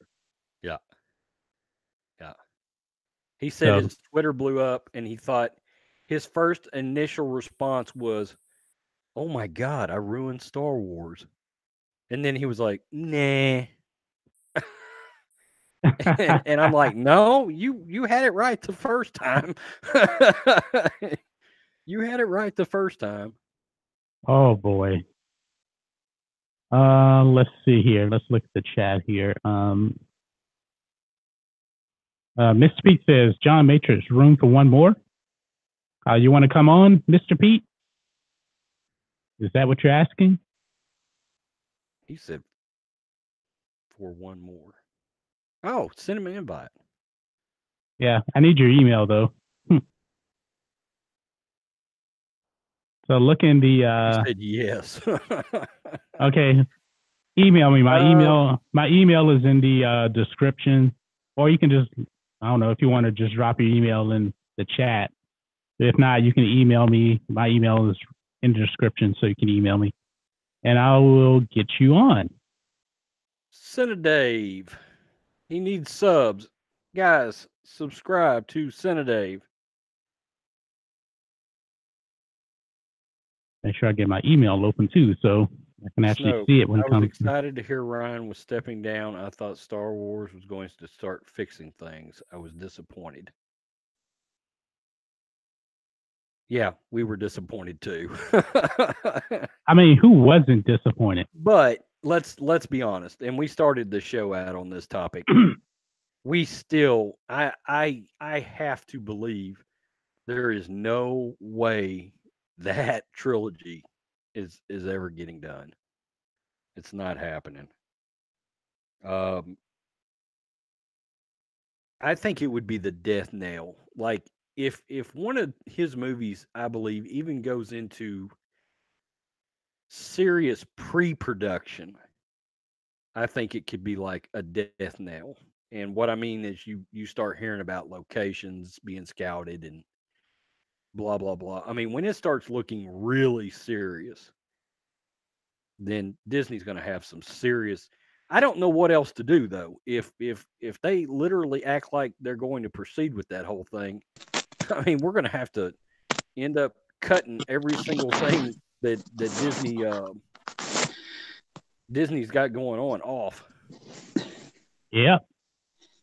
Yeah. Yeah. He said his Twitter blew up and he thought his first initial response was, oh my God, I ruined Star Wars. And then he was like, nah. and I'm like, no, you had it right the first time. You had it right the first time. Oh boy. Let's see here. Let's look at the chat here. Mr. Pete says, John Matrixx, room for one more? You want to come on, Mr. Pete? Is that what you're asking? He said for one more. Oh, send him an invite. Yeah, I need your email though. So look in the. He said yes. Okay, email me. My email is in the description, or you can just, I don't know, if you want to just drop your email in the chat. If not, you can email me. My email is in the description, so you can email me, and I will get you on. Senna Dave. He needs subs. Guys, subscribe to Senna Dave. Make sure I get my email open too, so I can actually see it when it I was comes. excited to hear Ryan was stepping down. I thought Star Wars was going to start fixing things. I was disappointed. Yeah, we were disappointed too. I mean, who wasn't disappointed? But let's be honest, and we started the show out on this topic. We still, I have to believe there is no way that trilogy is ever getting done. It's not happening. I think it would be the death knell. Like if one of his movies, I believe, even goes into serious pre-production, I think it could be like a death knell. And what I mean is you start hearing about locations being scouted and blah blah blah. I mean, when it starts looking really serious, then Disney's going to have some serious. I don't know what else to do though. If they literally act like they're going to proceed with that whole thing, I mean, we're going to have to end up cutting every single thing that Disney's got going on off. Yeah.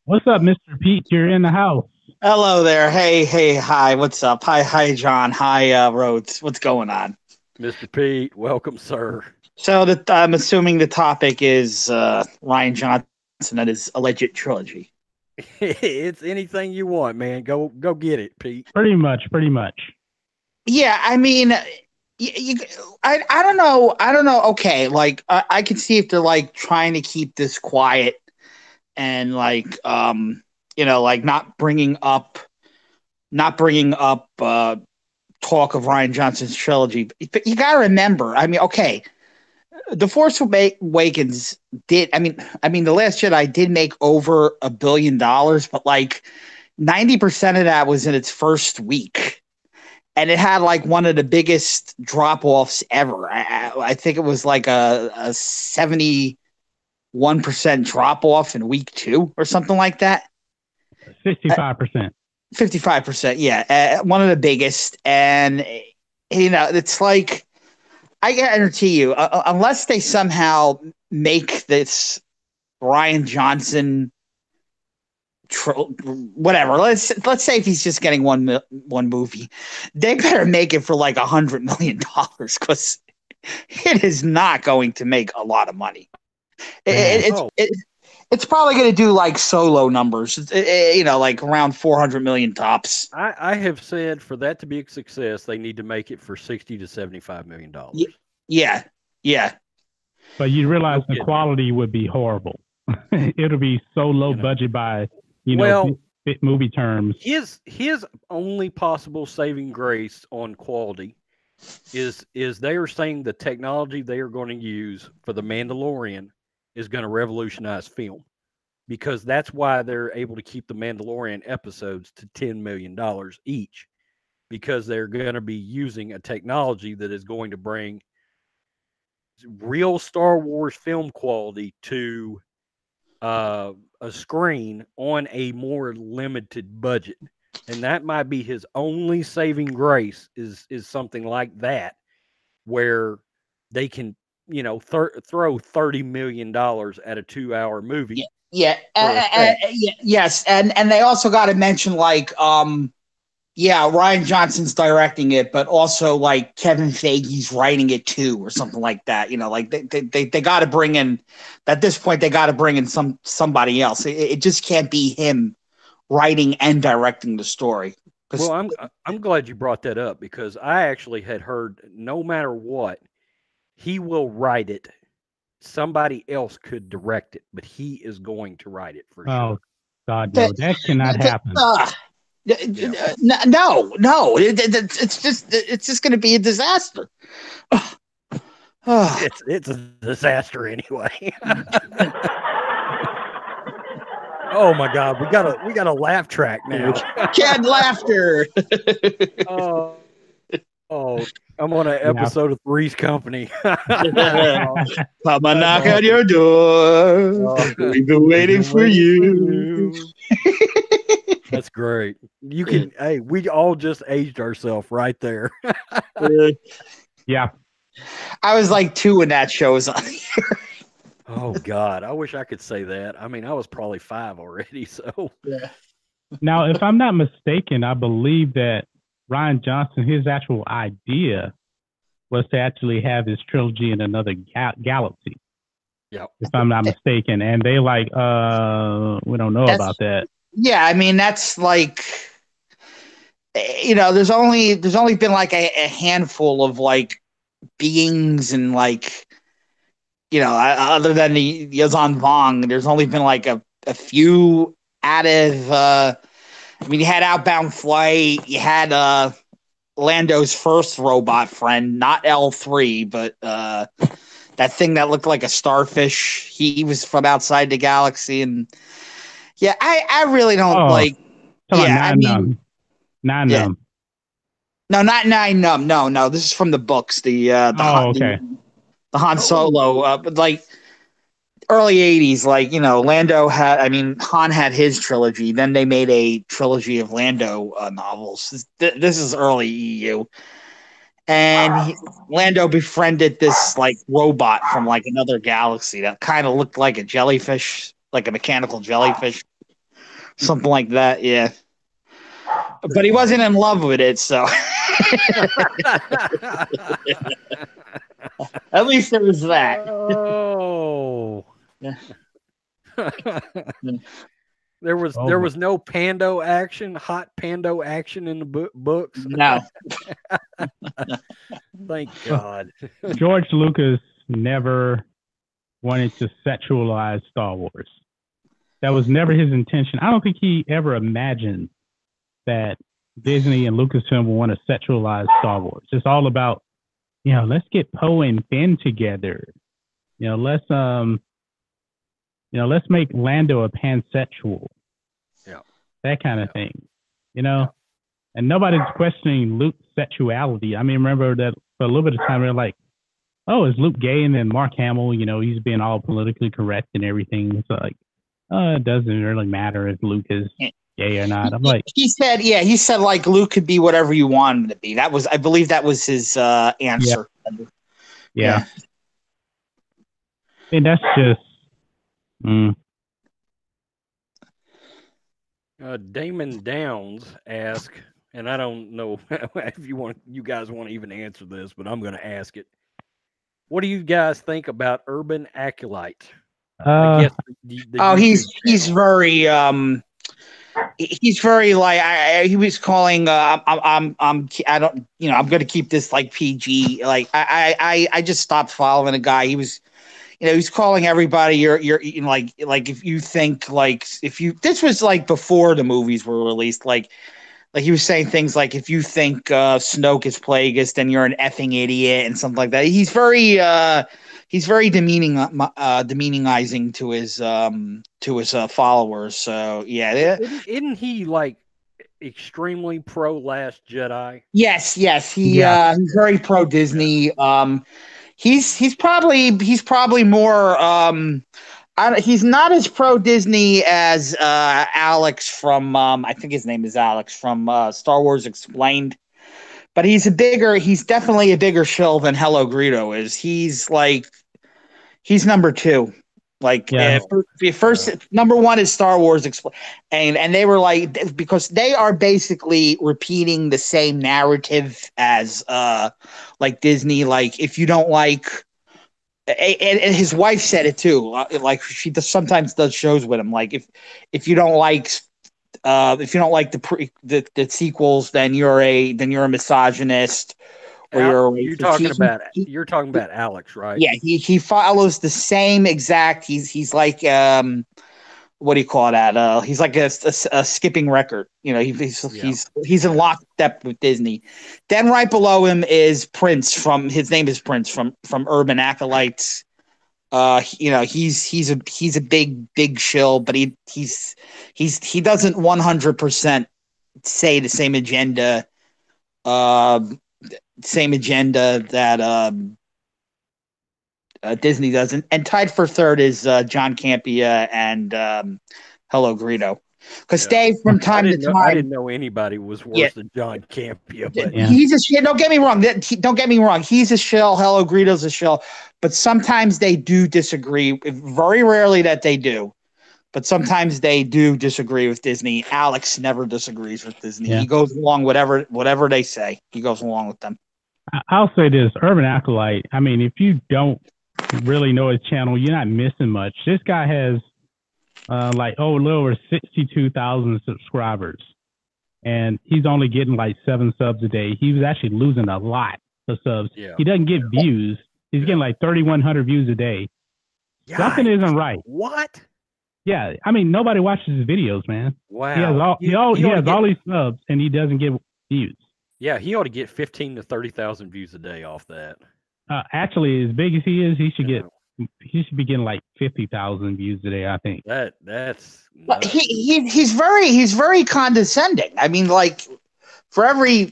What's up, Mr. Pete? You're in the house. Hello there. Hey, hi. What's up? Hi, John. Hi, Rhodes. What's going on? Mr. Pete, welcome, sir. So I'm assuming the topic is Rian Johnson and his alleged trilogy. It's anything you want, man. Go get it, Pete. Pretty much. Yeah, I mean, I don't know. Okay, like I can see if they're like trying to keep this quiet and like like not bringing up talk of Rian Johnson's trilogy. But you got to remember, I mean, okay, The Force Awakens did. I mean, The Last Jedi did make over $1 billion, but like 90% of that was in its first week. And it had like one of the biggest drop offs ever. I think it was like a 71% drop off in week 2 or something like that. 65%. 55%, yeah. One of the biggest. And, it's like, I guarantee you, unless they somehow make this Rian Johnson whatever. Let's say if he's just getting one movie, they better make it for like $100 million because it is not going to make a lot of money. It's probably going to do like Solo numbers, like around 400 million tops. I have said for that to be a success, they need to make it for $60 to $75 million. Yeah. But you realize the quality would be horrible. It'll be so low budget by movie terms. His only possible saving grace on quality is they are saying the technology they are going to use for The Mandalorian is going to revolutionize film, because that's why they're able to keep the Mandalorian episodes to $10 million each, because they're going to be using a technology that is going to bring real Star Wars film quality to a screen on a more limited budget. And that might be his only saving grace is something like that, where they can throw $30 million at a 2-hour movie. Yes, and they also got to mention like Rian Johnson's directing it, but also like Kevin Feige's writing it too, or something like that. Like they got to bring in, at this point they got to bring in somebody else. It just can't be him writing and directing the story. Well, I'm glad you brought that up, because I actually had heard no matter what, he will write it somebody else could direct it, but he is going to write it for Oh, sure. God, no, that cannot happen. No, it's just going to be a disaster. It's a disaster anyway. Oh my God, we got a laugh track now. Canned laughter. Oh, I'm on an episode of Three's Company. Come and knock on your door. We've been waiting for you. That's great. You can. Hey, we all just aged ourselves right there. Yeah. I was like 2 when that show was on here. Oh God, I wish I could say that. I mean, I was probably 5 already. So yeah. Now, if I'm not mistaken, I believe that Rian Johnson, his actual idea was to actually have his trilogy in another galaxy. Yeah. If I'm not mistaken, and they like, we don't know about that. Yeah, I mean that's like, there's only been like a handful of like beings and like, other than the Yazan Vong, there's only been like a few out of. I mean, you had Outbound Flight, you had Lando's first robot friend, not L3, but that thing that looked like a starfish. He was from outside the galaxy, and yeah, I really don't like. Yeah, I mean, Nine yeah. Num. No, not Nine Num. No, this is from the books. The Han Solo, but like early 80s, like, Lando had, I mean, Han had his trilogy. Then they made a trilogy of Lando novels. This is early EU. And Lando befriended this like robot from like another galaxy that kind of looked like a jellyfish, like a mechanical jellyfish, something like that. Yeah. But he wasn't in love with it, so at least there was that. Oh. Yeah. There was no Pando action, hot Pando action in the books. No. Thank God. George Lucas never wanted to sexualize Star Wars. That was never his intention. I don't think he ever imagined that Disney and Lucasfilm would want to sexualize Star Wars. It's all about, let's get Poe and Finn together. Let's make Lando a pansexual. Yeah. That kind of thing. And nobody's questioning Luke's sexuality. I mean, remember that for a little bit of time, they're like, oh, is Luke gay? And then Mark Hamill, he's being all politically correct and everything. It's like, it doesn't really matter if Luke is gay or not. I'm like, he said like Luke could be whatever you want him to be. I believe that was his answer. Yeah. And that's just. Damon Downs asked, and I don't know if you guys want to even answer this, but I'm going to ask it. What do you guys think about Urban Acolyte? I guess he's very he's very like he was calling I'm going to keep this like PG. Like I just stopped following a guy. He was he's calling everybody you're like if you think like this was like before the movies were released, like he was saying things like if you think Snoke is Plagueis, then you're an effing idiot and something like that. He's very demeaningizing to his followers. So yeah, isn't he like extremely pro Last Jedi? Yes, he's very pro Disney. He's probably more he's not as pro Disney as Alex from I think his name is Alex from Star Wars Explained, but he's definitely a bigger shill than Hello Greedo is. He's number 2. Like first number 1 is Star Wars Explained, and they were like, because they are basically repeating the same narrative as like Disney. Like if you don't like, and his wife said it too. Like she sometimes does shows with him. Like if you don't like the sequels, then you're a misogynist, You're talking about Alex, right? Yeah, he follows the same exact. He's like what do you call that? He's like a skipping record. You know, he's in lockstep with Disney. Then right below him is Prince his name is Prince from Urban Acolytes. You know, he's a big shill, but he doesn't 100% say the same agenda. Same agenda that Disney doesn't. And tied for third is John Campea and Hello Greedo. Because Dave, from time to time, I didn't know anybody was worse than John Campea. But he's a shit. Don't get me wrong. Don't get me wrong. He's a shill. Hello Greedo's a shill. But sometimes they do disagree. Very rarely that they do. But sometimes they do disagree with Disney. Alex never disagrees with Disney. Yeah. He goes along whatever they say. He goes along with them. I'll say this, Urban Acolyte. I mean, if you don't really know his channel, you're not missing much. This guy has a little over 62,000 subscribers, and he's only getting like 7 subs a day. He was actually losing a lot of subs. Yeah. He doesn't get views. He's getting like 3,100 views a day. Yikes. Something isn't right. What? Yeah, I mean, nobody watches his videos, man. Wow. He has all these subs, and he doesn't get views. Yeah, he ought to get 15 to 30,000 views a day off that. Actually, as big as he is, he should be getting like 50,000 views a day, I think. That's nuts. He's very condescending. I mean, like for every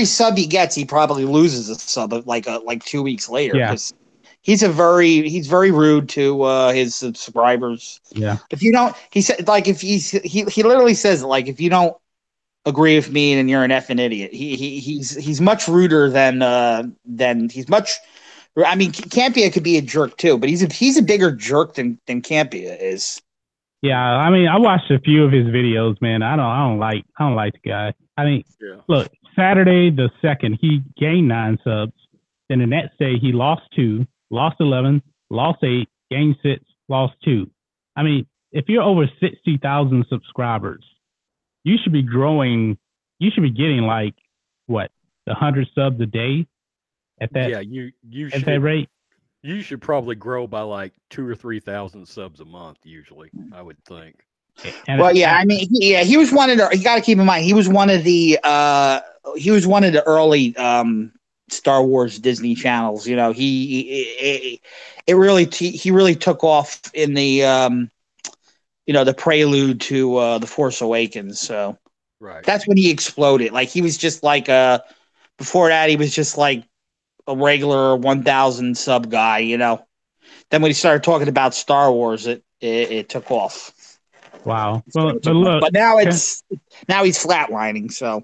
sub he gets, he probably loses a sub like 2 weeks later. Yeah. He's very rude to his subscribers. Yeah. If you don't, he said, like, if he literally says, like, if you don't agree with me, then you're an effing idiot. He's much ruder than he's much. I mean, Campea could be a jerk too, but he's a bigger jerk than Campea is. Yeah, I mean, I watched a few of his videos, man. I don't like the guy. I mean, Look, Saturday the 2nd, he gained 9 subs. Then the next day, he lost 2, lost 11, lost 8, gained 6, lost 2. I mean, if you're over 60,000 subscribers, you should be growing. You should be getting like what, 100 subs a day at that. Yeah, you at that rate. You should probably grow by like 2,000 or 3,000 subs a month. Usually, I would think. I mean, he was one of the. You got to keep in mind, he was one of the early Star Wars Disney channels. You know, he really took off in the the prelude to The Force Awakens. So that's when he exploded. Like, he was just like before that, he was just like a regular 1,000 sub guy, you know. Then when he started talking about Star Wars, it took off. Wow. Well, but now he's flatlining. So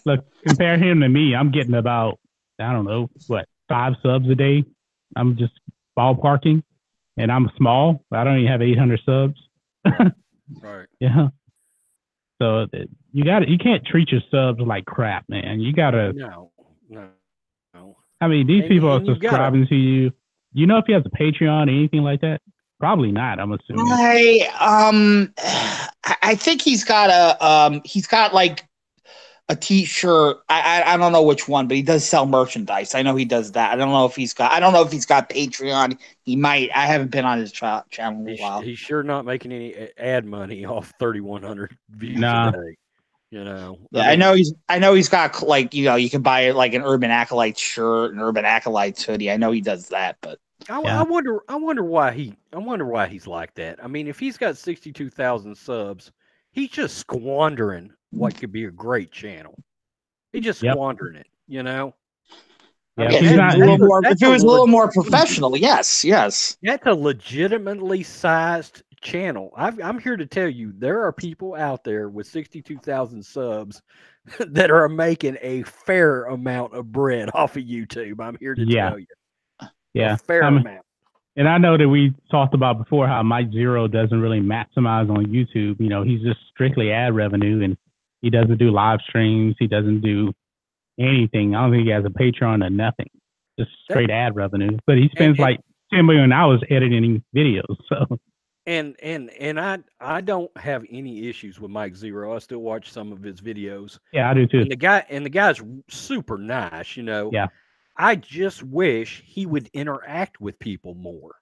look, compare him to me. I'm getting about, I don't know, 5 subs a day. I'm just ballparking, and I'm small. I don't even have 800 subs. Right. Yeah. So you can't treat your subs like crap, man. You gotta. No. I mean, these people are subscribing to you. You know if he has a Patreon or anything like that? Probably not, I'm assuming. I think he's got like a T-shirt. I don't know which one, but he does sell merchandise. I know he does that. I don't know if he's got Patreon. He might. I haven't been on his channel in a while. He's sure not making any ad money off 3,100 views a day. You know. Yeah, I know he's got, like, you know, you can buy like an Urban Acolytes shirt, an Urban Acolytes hoodie. I know he does that, but I wonder why he's like that. I mean, if he's got 62,000 subs, he's just squandering what could be a great channel. He's just squandering it, you know. Yeah, if it was a little more professional, yes. That's a legitimately sized channel. I'm here to tell you, there are people out there with 62,000 subs that are making a fair amount of bread off of YouTube. I'm here to tell you. Yeah, a fair amount. And I know that we talked about before how Mike Zero doesn't really maximize on YouTube. You know, he's just strictly ad revenue, and he doesn't do live streams. He doesn't do anything. I don't think he has a Patreon or nothing. Just straight ad revenue. But he spends like 10 million hours editing videos. So. And I don't have any issues with Mike Zero. I still watch some of his videos. Yeah, I do too. And the guy's super nice, you know. Yeah. I just wish he would interact with people more.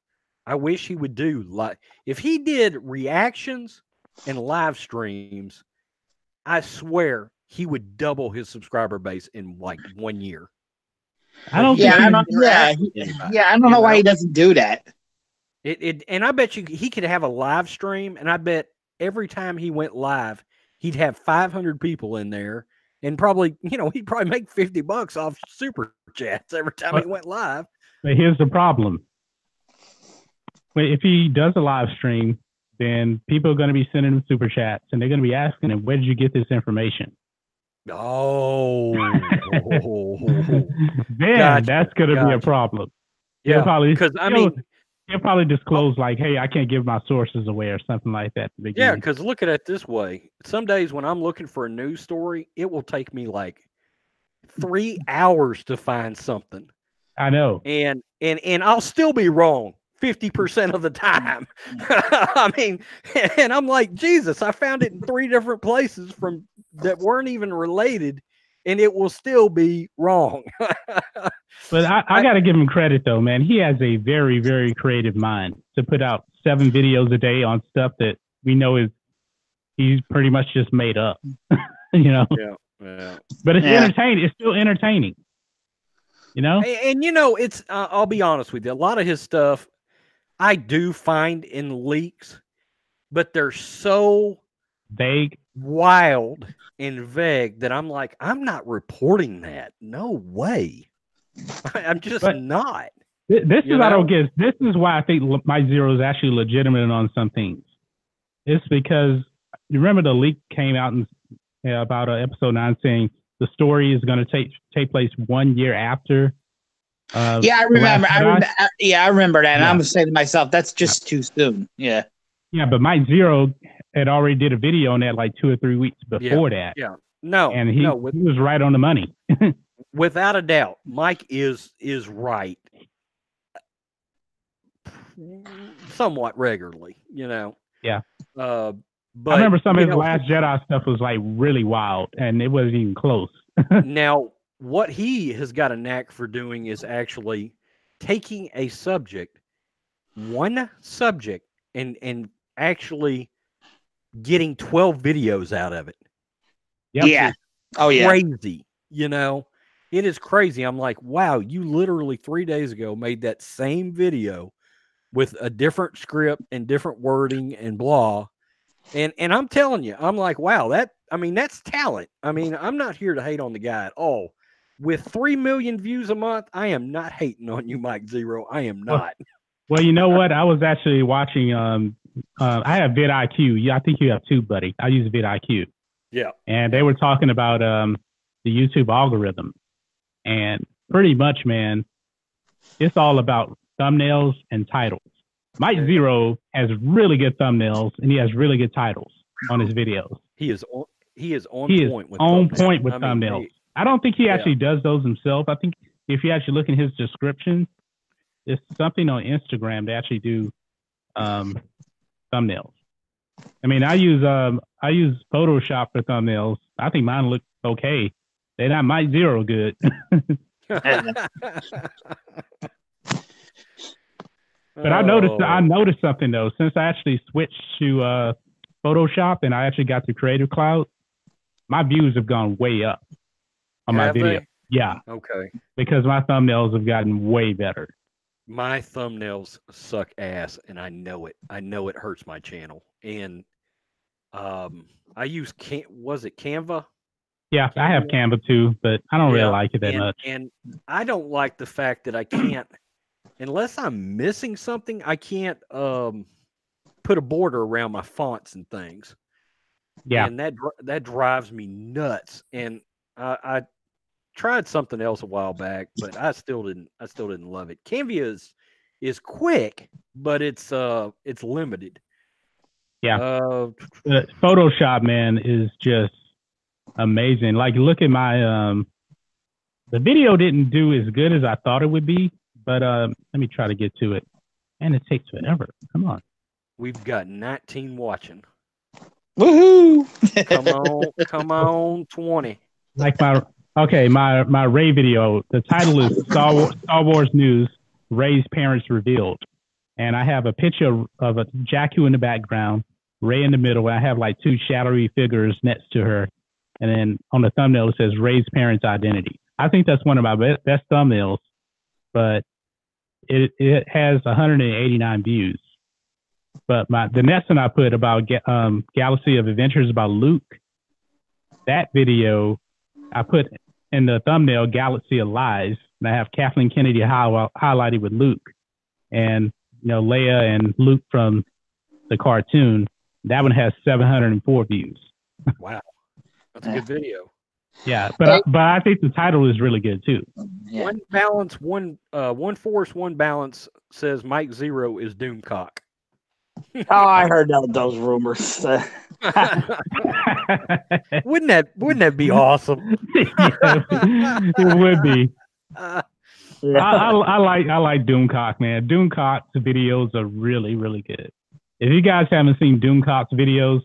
I wish he would do like if he did reactions and live streams, I swear he would double his subscriber base in like 1 year. I don't Yeah, think I he, don't, yeah, yeah. I don't know why he doesn't do that. And I bet you he could have a live stream, and I bet every time he went live, he'd have 500 people in there, and probably, he'd probably make $50 off super chats every time he went live. But here's the problem. If he does a live stream, then people are going to be sending him super chats, and they're going to be asking him, where did you get this information? Oh. Then that's going to be a problem. Yeah, because he'll probably disclose like, hey, I can't give my sources away or something like that. Yeah, because look at it this way. Some days when I'm looking for a news story, it will take me like 3 hours to find something. I know. And I'll still be wrong 50% of the time. I mean, and I'm like, Jesus, I found it in 3 different places from that weren't even related, and it will still be wrong. But I got to give him credit, though, man. He has a very, very creative mind to put out 7 videos a day on stuff that we know he's pretty much just made up, Yeah. But it's entertaining. It's still entertaining, And it's, I'll be honest with you, a lot of his stuff I do find in leaks, but they're so vague, wild, and vague that I'm like, I'm not reporting that. No way. I'm just not. This is what I don't get. This is why I think my Zero is actually legitimate on some things. It's because you remember the leak came out about episode 9 saying the story is going to take place 1 year after. Yeah, I remember. I remember that. And I'm saying to myself, that's just too soon. Yeah. Yeah, but Mike Zero had already did a video on that like 2 or 3 weeks before that. Yeah. No. And he was right on the money. Without a doubt, Mike is right. Somewhat regularly, Yeah. But I remember some of his Last Jedi stuff was like really wild, and it wasn't even close. Now, what he has got a knack for doing is actually taking a subject, one subject, and actually getting 12 videos out of it. Yep. Yeah. Oh, yeah. Crazy. It is crazy. I'm like, wow, you literally 3 days ago made that same video with a different script and different wording and blah. And I'm telling you, I'm like, wow, that's talent. I mean, I'm not here to hate on the guy at all. With 3 million views a month, I am not hating on you, Mike Zero. I am not. Well, you know what? I was actually watching, I have vidIQ. Yeah, I think you have too, buddy. I use vidIQ. Yeah. And they were talking about the YouTube algorithm. And pretty much, man, it's all about thumbnails and titles. Mike Zero has really good thumbnails and he has really good titles on his videos. He is on point with thumbnails. I don't think he actually does those himself. I think if you actually look in his description, it's something on Instagram they actually do thumbnails. I mean, I use Photoshop for thumbnails. I think mine look okay. They're not Mike Zero good. But I noticed something though. Since I actually switched to Photoshop and I actually got to Creative Cloud, my views have gone way up on my video. Yeah. Okay. Because my thumbnails have gotten way better. My thumbnails suck ass, and I know it. I know it hurts my channel. And I use was it Canva? Yeah, I have Canva too, but I don't really like it that much. And I don't like the fact that I can't, unless I'm missing something, I can't put a border around my fonts and things. Yeah, and that drives me nuts. And I tried something else a while back, but I still didn't love it. Canva is quick, but it's limited. Yeah, Photoshop, man, is just amazing. Like, look at my the video didn't do as good as I thought it would be, but let me try to get to it. And it takes forever. Come on. We've got 19 watching. Woohoo! Come on, 20. Like my Okay, my Ray video. The title is Star Wars News. Ray's parents revealed, and I have a picture of a Jakku in the background, Ray in the middle. And I have like two shadowy figures next to her, and then on the thumbnail it says Ray's parents' identity. I think that's one of my best thumbnails, but it has 189 views. But the next one I put about Galaxy of Adventures about Luke, that video I put in the thumbnail Galaxy of Lies, and I have Kathleen Kennedy highlighted with Luke, and Leia and Luke from the cartoon. That one has 704 views. Wow, that's a good video. Yeah, but I think the title is really good too. Yeah. One balance, one force, one balance says Mike Zero is Doomcock. Oh, I heard those rumors. Wouldn't that be awesome? Yeah, it would be. I like Doomcock, man. Doomcock's videos are really, really good. If you guys haven't seen Doomcock's videos,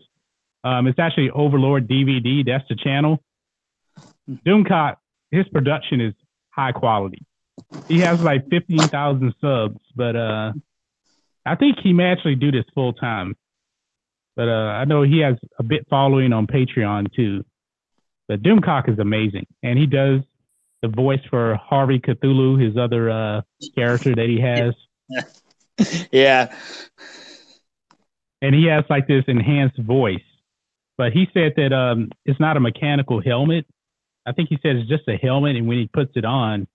it's actually Overlord DVD. That's the channel. Doomcock, his production is high quality. He has like 15,000 subs, but I think he may actually do this full time. But I know he has a bit following on Patreon too. But Doomcock is amazing, and he does the voice for Harvey Cthulhu, his other character that he has. Yeah. And he has like this enhanced voice. But he said that it's not a mechanical helmet. I think he said it's just a helmet, and when he puts it on,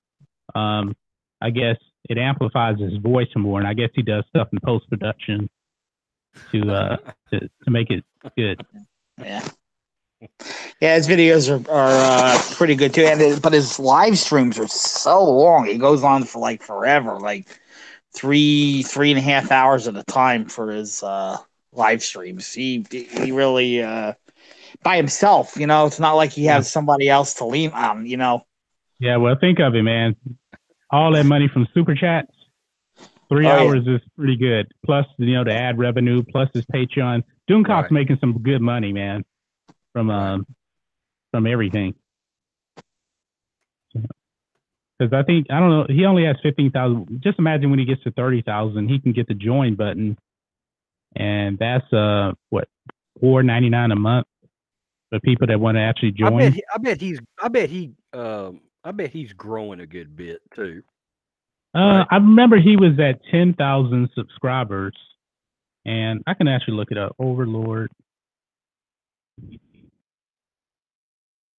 I guess it amplifies his voice more, and I guess he does stuff in post-production to make it good. Yeah. Yeah, his videos are pretty good too, but his live streams are so long. He goes on for like forever, like 3.5 hours at a time for his live streams. He really by himself, it's not like he has somebody else to lean on, Yeah, well, think of it, man. All that money from Super Chats, 3 hours is pretty good. Plus, the ad revenue, plus his Patreon. Doomcock's making some good money, man, from everything. Because I don't know, he only has 15,000. Just imagine when he gets to 30,000, he can get the join button, and that's $4.99 a month for people that want to actually join. I bet he's growing a good bit too. I remember he was at 10,000 subscribers, and I can actually look it up. Overlord.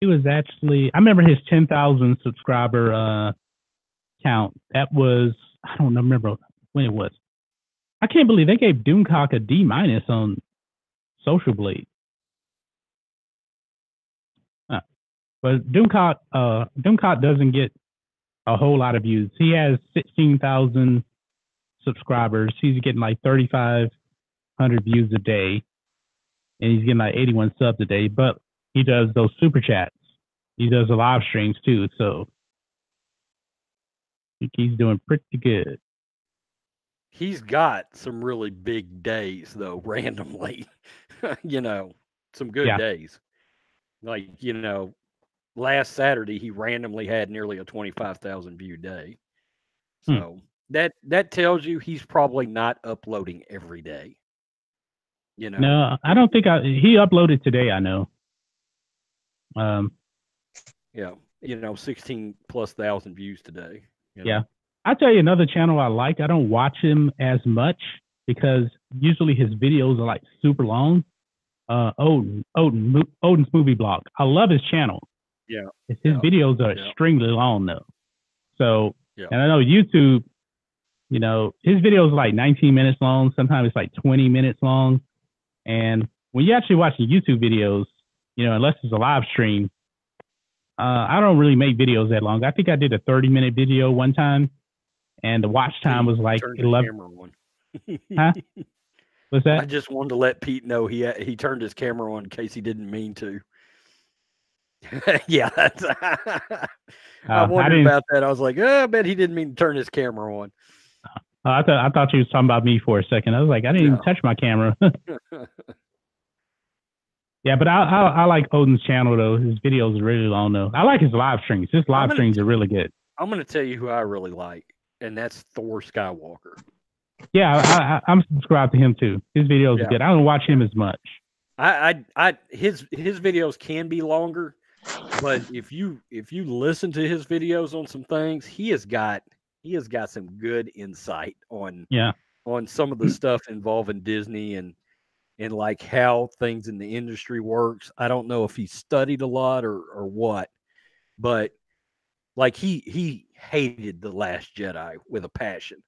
He was actually, I remember his 10,000 subscriber count. That was, I don't remember when it was. I can't believe they gave Doomcock a D- on Social Blade. But Doomcock doesn't get a whole lot of views. He has 16,000 subscribers. He's getting like 3,500 views a day, and he's getting like 81 subs a day. But he does those super chats. He does the live streams too. So I think he's doing pretty good. He's got some really big days though, randomly. Some good days. Like, last Saturday he randomly had nearly a 25,000 view day. So that tells you he's probably not uploading every day. No, I don't think he uploaded today, I know. Yeah, 16,000+ views today. Yeah. I'll tell you another channel I like. I don't watch him as much because usually his videos are like super long. Odin's Movie Blog. I love his channel. Yeah. His videos are extremely long though. So, and I know YouTube, his videos are like 19 minutes long. Sometimes it's like 20 minutes long. And when you actually watch the YouTube videos, unless it's a live stream, I don't really make videos that long. I think I did a 30-minute video one time, and the watch time was like 11. Huh? What's that? I just wanted to let Pete know he turned his camera on in case he didn't mean to. Yeah, I wondered about that. I was like, I bet he didn't mean to turn his camera on. I thought you was talking about me for a second. I was like, I didn't even touch my camera. Yeah, but I like Odin's channel though. His videos are really long though. I like his live streams. His live streams are really good. I'm going to tell you who I really like, and that's Thor Skywalker. Yeah, I'm subscribed to him too. His videos are good. I don't watch him as much. His videos can be longer, but if you listen to his videos on some things, he has got some good insight on some of the stuff involving Disney and like how things in the industry works. I don't know if he studied a lot or what, but like he hated The Last Jedi with a passion.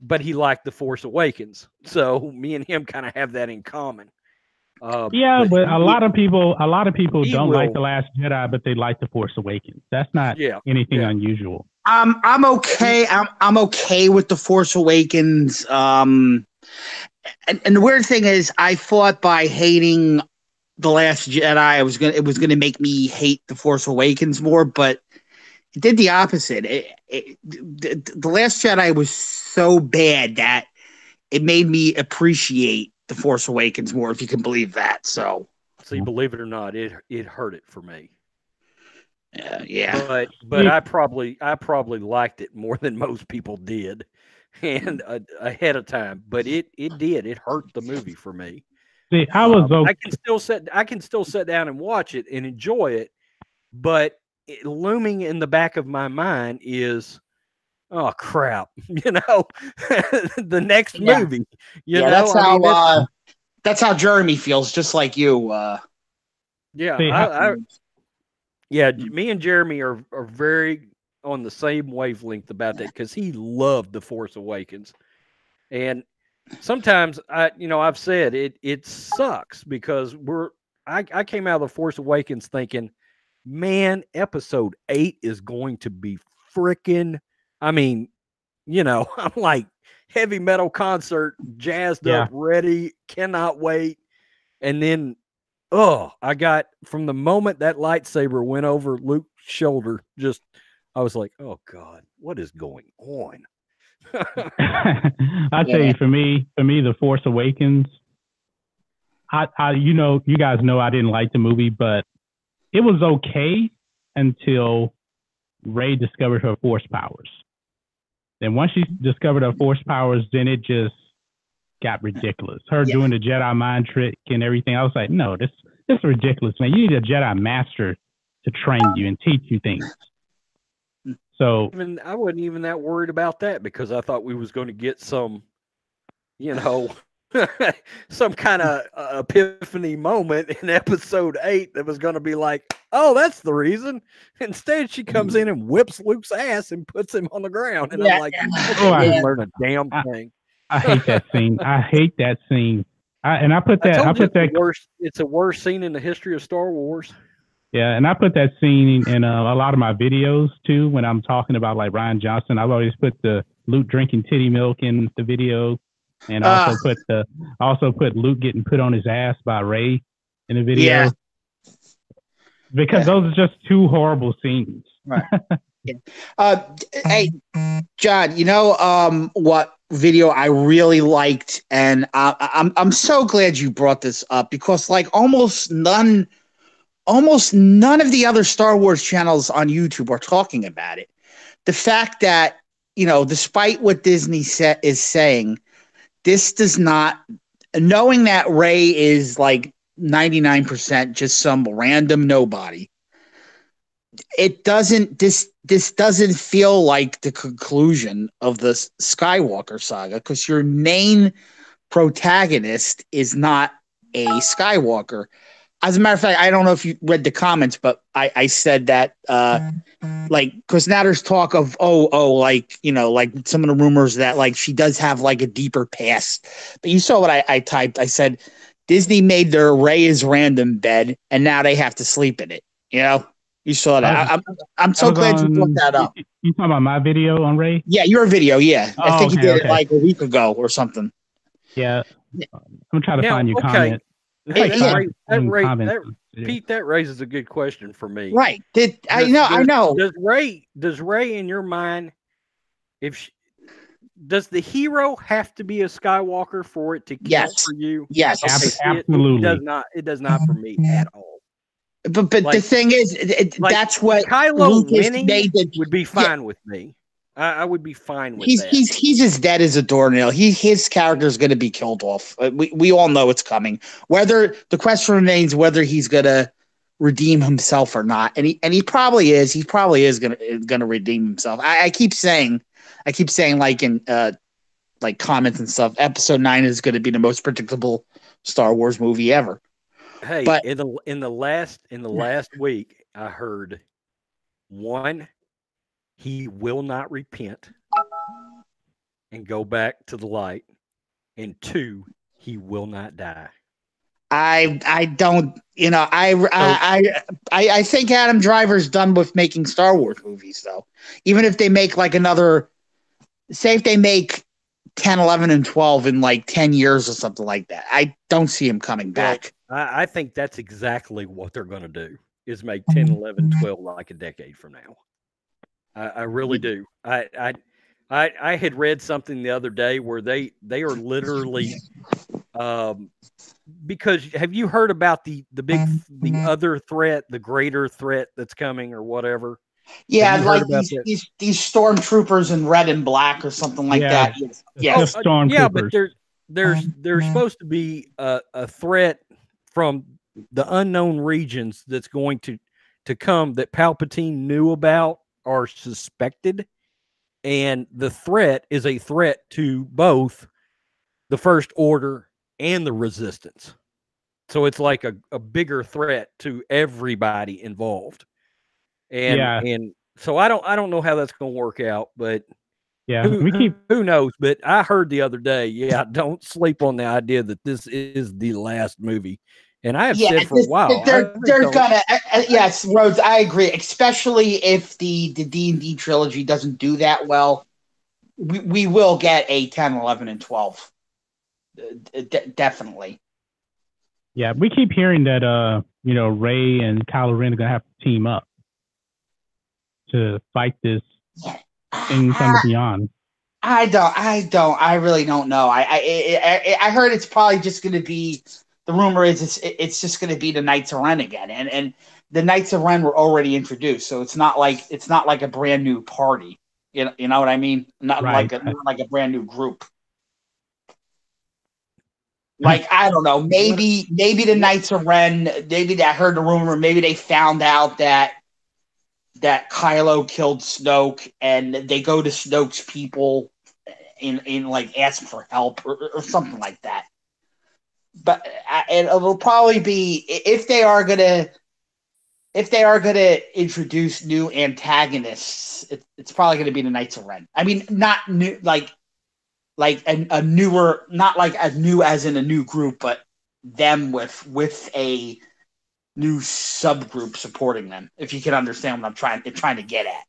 But he liked The Force Awakens. So me and him kind of have that in common. But a lot of people don't like The Last Jedi, but they like The Force Awakens. That's not anything unusual. I'm okay. I'm okay with The Force Awakens. And the weird thing is, I thought by hating The Last Jedi, it was gonna make me hate The Force Awakens more, but it did the opposite. The Last Jedi was so bad that it made me appreciate The Force Awakens more, if you can believe that. So see, believe it or not, it hurt it for me. Yeah. But I probably liked it more than most people did, and ahead of time. But it hurt the movie for me. See, I can still sit down and watch it and enjoy it, but looming in the back of my mind is, oh crap, the next movie. You know, that's how Jeremy feels, just like you. Me and Jeremy are very on the same wavelength about that, because he loved The Force Awakens, and sometimes I've said it sucks because I came out of The Force Awakens thinking, man, episode 8 is going to be freaking, I'm like heavy metal concert, jazzed up, ready, cannot wait. And then, I got, from the moment that lightsaber went over Luke's shoulder, I was like, oh God, what is going on? I tell you, for me, The Force Awakens, you guys know I didn't like the movie, but it was okay until Rey discovered her Force powers. Then once she discovered her Force powers, then it just got ridiculous. Her doing the Jedi mind trick and everything. I was like, no, this is ridiculous, man. You need a Jedi master to train you and teach you things. So I wasn't even that worried about that, because I thought we was going to get some, some kind of epiphany moment in episode 8 that was going to be like, oh, that's the reason. Instead, she comes in and whips Luke's ass and puts him on the ground. And I'm like, I didn't learn a damn thing. I hate that scene. I hate that scene. It's a worst scene in the history of Star Wars. Yeah, and I put that scene in a lot of my videos too. When I'm talking about like Rian Johnson, I've always put the Luke drinking titty milk in the video, and also put Luke getting put on his ass by Rey in the video. Because those are just two horrible scenes. Right. Hey, John, what video I really liked, and I'm so glad you brought this up, because like almost none of the other Star Wars channels on YouTube are talking about it. The fact that, despite what Disney is saying, this does not, knowing that Rey is like 99% just some random nobody, this doesn't feel like the conclusion of the Skywalker saga, because your main protagonist is not a Skywalker. As a matter of fact, I don't know if you read the comments, but I said that, because now there's talk of, like some of the rumors that like she does have like a deeper past. But you saw what I typed. I said Disney made their Rey is random bed, and now they have to sleep in it. You saw that. I'm so glad you brought that up. You talking about my video on Rey? Yeah, your video. Yeah, I think you did it like a week ago or something. Yeah, I'm trying to find your comment. Pete, that raises a good question for me. Right? I know. Does Rey in your mind, does the hero have to be a Skywalker for it to count for you? Yes. Okay, Absolutely. It does not for me at all. But the thing is, that's what Kylo Lucas winning made would be fine with me. I would be fine with that. He's as dead as a doornail. His character is going to be killed off. We all know it's coming. Whether the question remains whether he's going to redeem himself or not, and he probably is. He probably is going to redeem himself. I keep saying like in like comments and stuff. Episode 9 is going to be the most predictable Star Wars movie ever. Hey, but in the last week, I heard 1, he will not repent and go back to the light, and 2, he will not die. I don't, I think Adam Driver's done with making Star Wars movies, though. Even if they make like another, say if they make 10, 11, and 12 in like 10 years or something like that, I don't see him coming back. I think that's exactly what they're going to do, is make 10, 11, 12 like a decade from now. I really do. I had read something the other day where they are literally, because have you heard about the other threat, the greater threat that's coming or whatever? Yeah, like these stormtroopers in red and black or something like that. Yeah, stormtroopers. Yeah, but there's supposed to be a threat from the unknown regions that's going to come that Palpatine knew about or suspected, and the threat is a threat to both the First Order and the Resistance. So it's like a bigger threat to everybody involved. And so I don't know how that's going to work out, but who knows? But I heard the other day, don't sleep on the idea that this is the last movie. And I have said for a while, they're gonna. Yes, Rhodes, I agree. Especially if the D&D trilogy doesn't do that well, we will get a 10, 11, and 12. Definitely. Yeah, we keep hearing that Rey and Kylo Ren are gonna have to team up to fight this thing from the beyond. I really don't know. I heard it's probably just going to be, the rumor is it's just going to be the Knights of Ren again, and the Knights of Ren were already introduced, so it's not like a brand new party. You know what I mean? Not like a brand new group. Like, I don't know, maybe the Knights of Ren, maybe I heard the rumor, maybe they found out that Kylo killed Snoke, and they go to Snoke's people in like ask for help or something like that. But it'll probably be, if they are gonna introduce new antagonists, it's probably gonna be the Knights of Ren. I mean, not new like a newer, not like as new as in a new group, but them with a new subgroup supporting them, if you can understand what I'm trying to get at.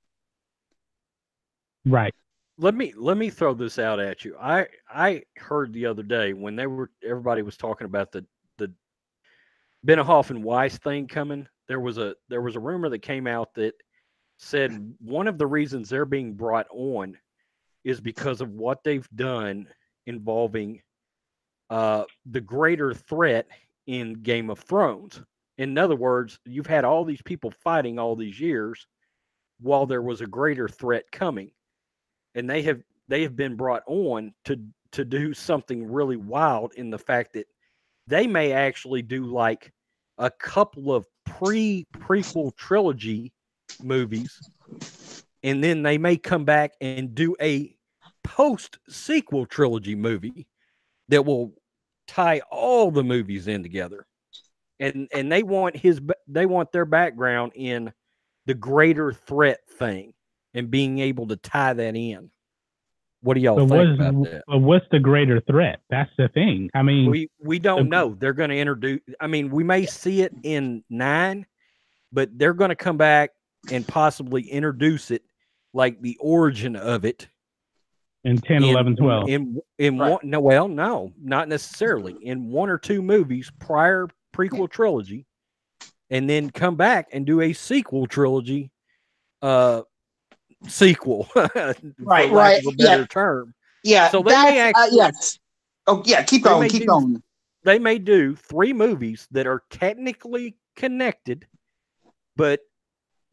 Right. Let me throw this out at you. I heard the other day when everybody was talking about the Benioff and Weiss thing coming. There was a rumor that came out that said one of the reasons they're being brought on is because of what they've done involving the greater threat in Game of Thrones. In other words, you've had all these people fighting all these years while there was a greater threat coming. And they have been brought on to do something really wild, in the fact that they may actually do like a couple of prequel trilogy movies, and then they may come back and do a post-sequel trilogy movie that will tie all the movies in together. And they want their background in the greater threat thing and being able to tie that in. What do y'all think about that? But what's the greater threat? That's the thing. I mean, we don't know. They're going to introduce. I mean, we may see it in 9, but they're going to come back and possibly introduce it, like the origin of it, in 10, 11, 12. In right. No, not necessarily. In 1 or 2 movies prior prequel trilogy, and then come back and do a sequel trilogy. Sequel, right. A better term. Yeah, So they may actually, yes. Oh yeah, keep going. They may do 3 movies that are technically connected, but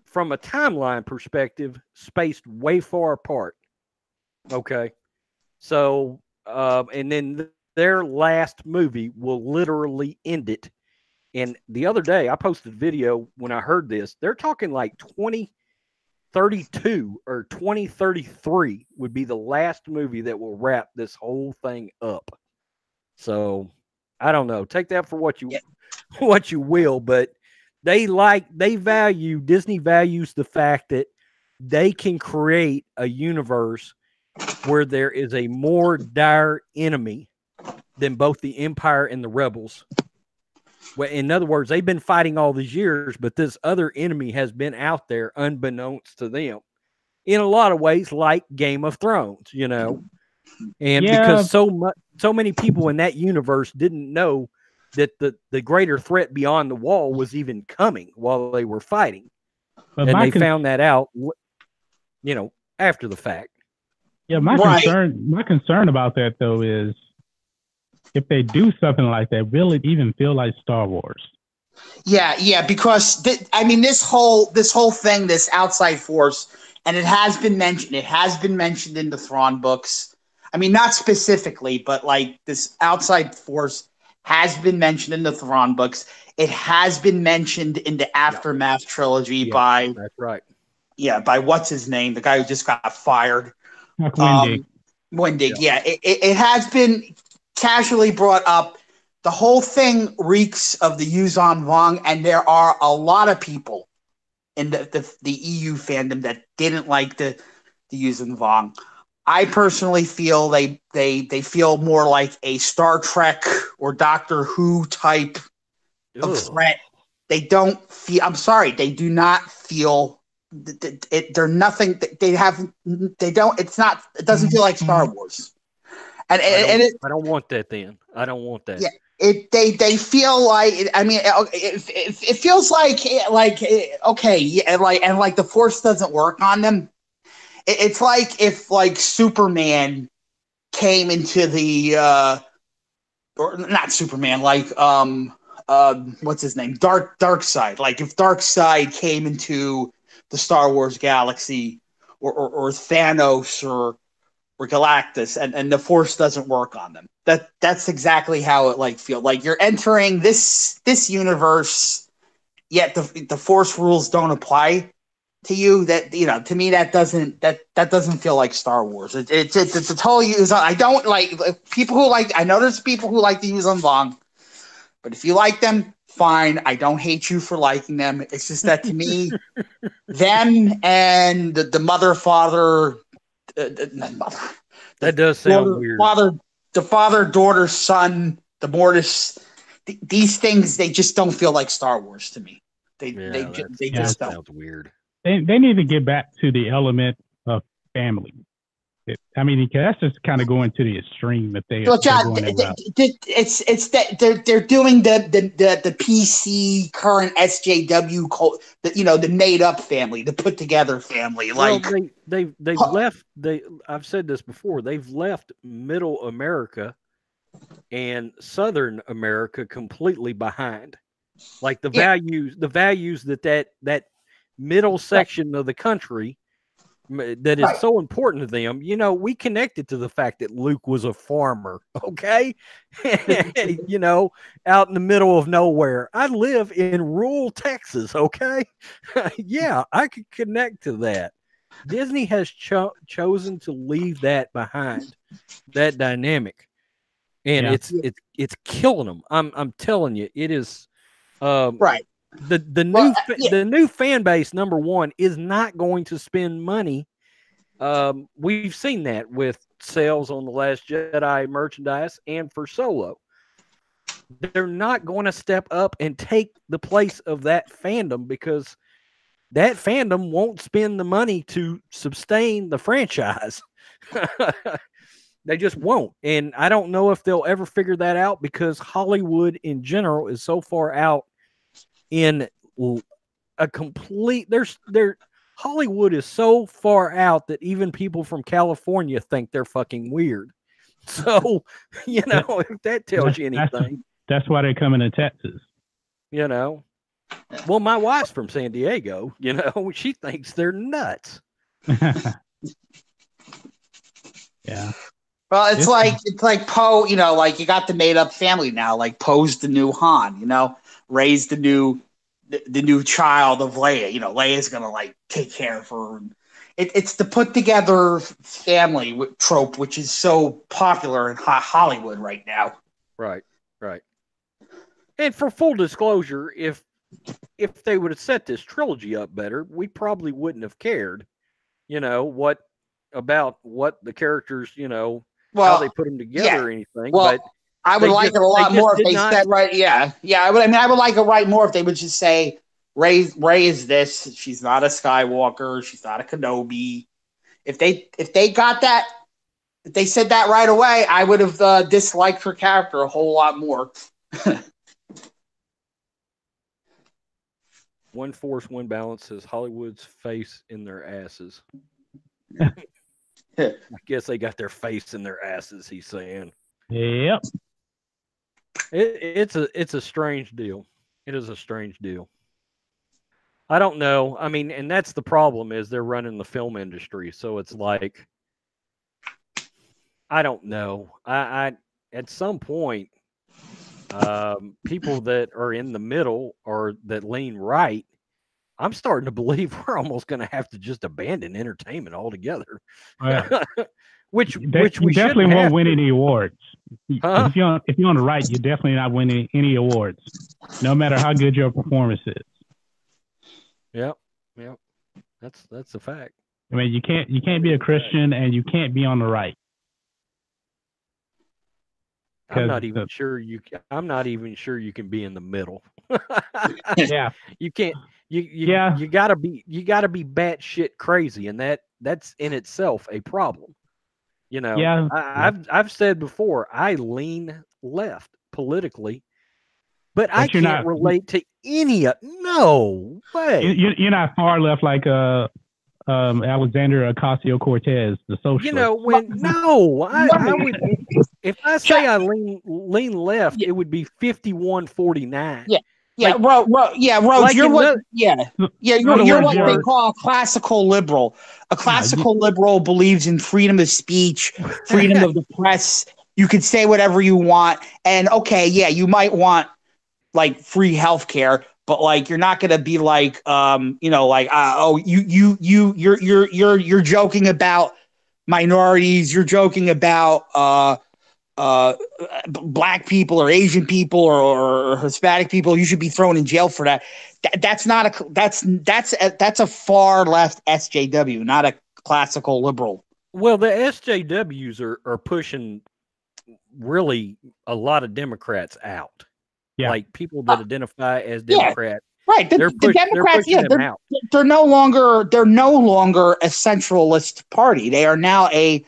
from a timeline perspective, spaced way far apart. Okay. So, and then their last movie will literally end it. And the other day, I posted a video when I heard this. They're talking like 2032 or 2033 would be the last movie that will wrap this whole thing up. So, I don't know. Take that for what you will, but Disney values the fact that they can create a universe where there is a more dire enemy than both the Empire and the Rebels. Well, in other words, they've been fighting all these years, but this other enemy has been out there unbeknownst to them in a lot of ways, like Game of Thrones, you know, and because so many people in that universe didn't know that the greater threat beyond the wall was even coming while they were fighting. But and they found that out, you know, after the fact. Yeah, my concern about that though is if they do something like that, will it even feel like Star Wars? Yeah, because this whole thing, this outside force, and it has been mentioned. It has been mentioned in the Thrawn books. I mean, not specifically, but like this outside force has been mentioned in the Thrawn books. It has been mentioned in the Aftermath trilogy by that's right. Yeah, by what's his name, the guy who just got fired. Wendig. Yeah, it has been casually brought up. The whole thing reeks of the Yuuzhan Vong, and there are a lot of people in the EU fandom that didn't like the Yuuzhan Vong. I personally feel they feel more like a Star Trek or Doctor Who type of threat. They don't feel. I'm sorry, they do not feel. They're nothing. They don't. It's not. It doesn't feel like Star Wars. I don't want that. Then I don't want that. Yeah. They feel like. I mean, it feels like okay. Yeah, like the Force doesn't work on them. It's like if like Superman came into the or not Superman, like what's his name? Darkseid. Like if Darkseid came into the Star Wars galaxy or Thanos or Galactus and the Force doesn't work on them. That's exactly how it like feels. Like you're entering this universe, yet the Force rules don't apply to you. That, you know, to me that doesn't feel like Star Wars. It's a total use. I don't like people who like. I know there's people who like to use them long, but if you like them, fine. I don't hate you for liking them. It's just that to me, them and the mother father. That does sound weird. The father, daughter, son, the Mortis. These things, they just don't feel like Star Wars to me. They just don't. Sounds weird. They need to get back to the element of family. I mean, that's just kind of going to the extreme if they. Well, John, it's that they're doing the PC current SJW cult, the made up family, the put together family. Like they've left. I've said this before. They've left Middle America and Southern America completely behind. Like the values that middle section of the country that is so important to them. You know, we connected to the fact that Luke was a farmer, okay? You know, out in the middle of nowhere. I live in rural Texas, okay? Yeah, I could connect to that. Disney has chosen to leave that behind, that dynamic. And it's killing them. I'm telling you, it is right. The new fan base, number one, is not going to spend money. We've seen that with sales on the Last Jedi merchandise and for Solo. They're not going to step up and take the place of that fandom because that fandom won't spend the money to sustain the franchise. They just won't. And I don't know if they'll ever figure that out because Hollywood in general is so far out in a complete Hollywood is so far out that even people from California think they're fucking weird. So, you know, if that tells you anything. That's why they're coming to Texas. You know. Well, my wife's from San Diego, you know, she thinks they're nuts. Yeah. Well, it's like Poe, you know, like you got the made up family now. Like Poe's the new Han, you know, Rey's the new child of Leia. You know, Leia's gonna like take care of her. It's the put together family trope, which is so popular in Hollywood right now. Right. And for full disclosure, if they would have set this trilogy up better, we probably wouldn't have cared, you know, about what the characters, you know, how they put them together or anything. Well, but I would like it a lot more if they said I would like it right more if they would just say Rey is this. She's not a Skywalker. She's not a Kenobi. If they got that, if they said that right away, I would have disliked her character a whole lot more. One Force, One Balance says Hollywood's face in their asses. I guess they got their face in their asses, he's saying. Yep. It's a strange deal. It is a strange deal. I don't know. I mean, and that's the problem is they're running the film industry. So it's like, I don't know. I at some point, people that are in the middle or that lean right, I'm starting to believe we're almost going to have to just abandon entertainment altogether. Yeah. which we definitely won't win any awards. Huh? If you're on the right, you're definitely not winning any awards, no matter how good your performance is. Yep. That's a fact. I mean, you can't be a Christian and you can't be on the right. I'm not even sure you can be in the middle. Yeah. You can't. You gotta be batshit crazy, and that's in itself a problem. You know. Yeah. I've said before, I lean left politically, but I can't relate to any of. No way. You're not far left like Alexander Ocasio-Cortez, the socialist. You know, I would. If I say I lean left, it would be 51-49. Yeah, Rose, like you're what they call a classical liberal. A classical liberal believes in freedom of speech, freedom of the press. You can say whatever you want, and you might want like free healthcare, but like you're not going to be like you're joking about minorities, you're joking about black people or Asian people or Hispanic people. You should be thrown in jail for that. That's a far left SJW, not a classical liberal. Well, the SJWs are pushing really a lot of Democrats out. Yeah. Like people that identify as Democrats. Right. The Democrats, they're no longer a centralist party. They are now a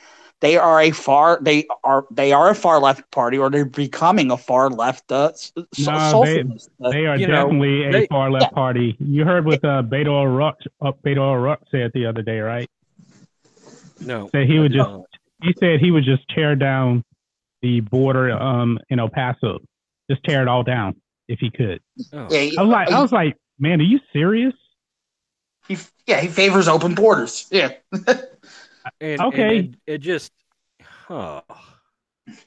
far left party, or they're becoming a far left socialist. They are definitely a far left party. You heard what Beto O'Rourke said the other day, right? No. That he said he would just tear down the border in El Paso, just tear it all down if he could. Oh. I was like, man, are you serious? He favors open borders. Yeah. And it just, yeah.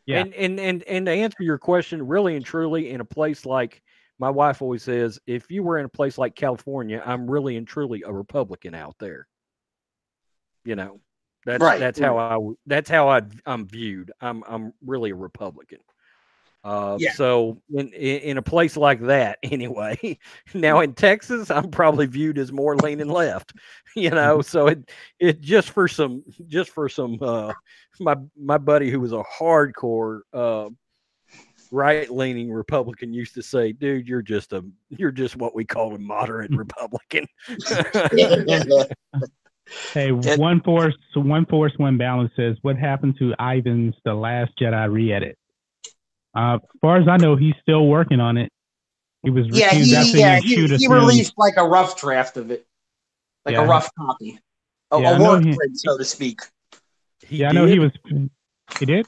And to answer your question, really and truly, in a place like my wife always says, if you were in a place like California, I'm really and truly a Republican out there. You know, that's how I'm viewed. I'm really a Republican. So in a place like that, anyway. Now in Texas, I'm probably viewed as more leaning left, you know. So it just for some my buddy who was a hardcore right leaning Republican used to say, "Dude, you're just what we call a moderate Republican." Hey, one force, one balance says, "What happened to Ivan's The Last Jedi re-edit?" As far as I know, he's still working on it. He was he released like a rough draft of it. like Yeah. a rough copy, a Yeah, I know work he- print, so to speak. I know he was. He did.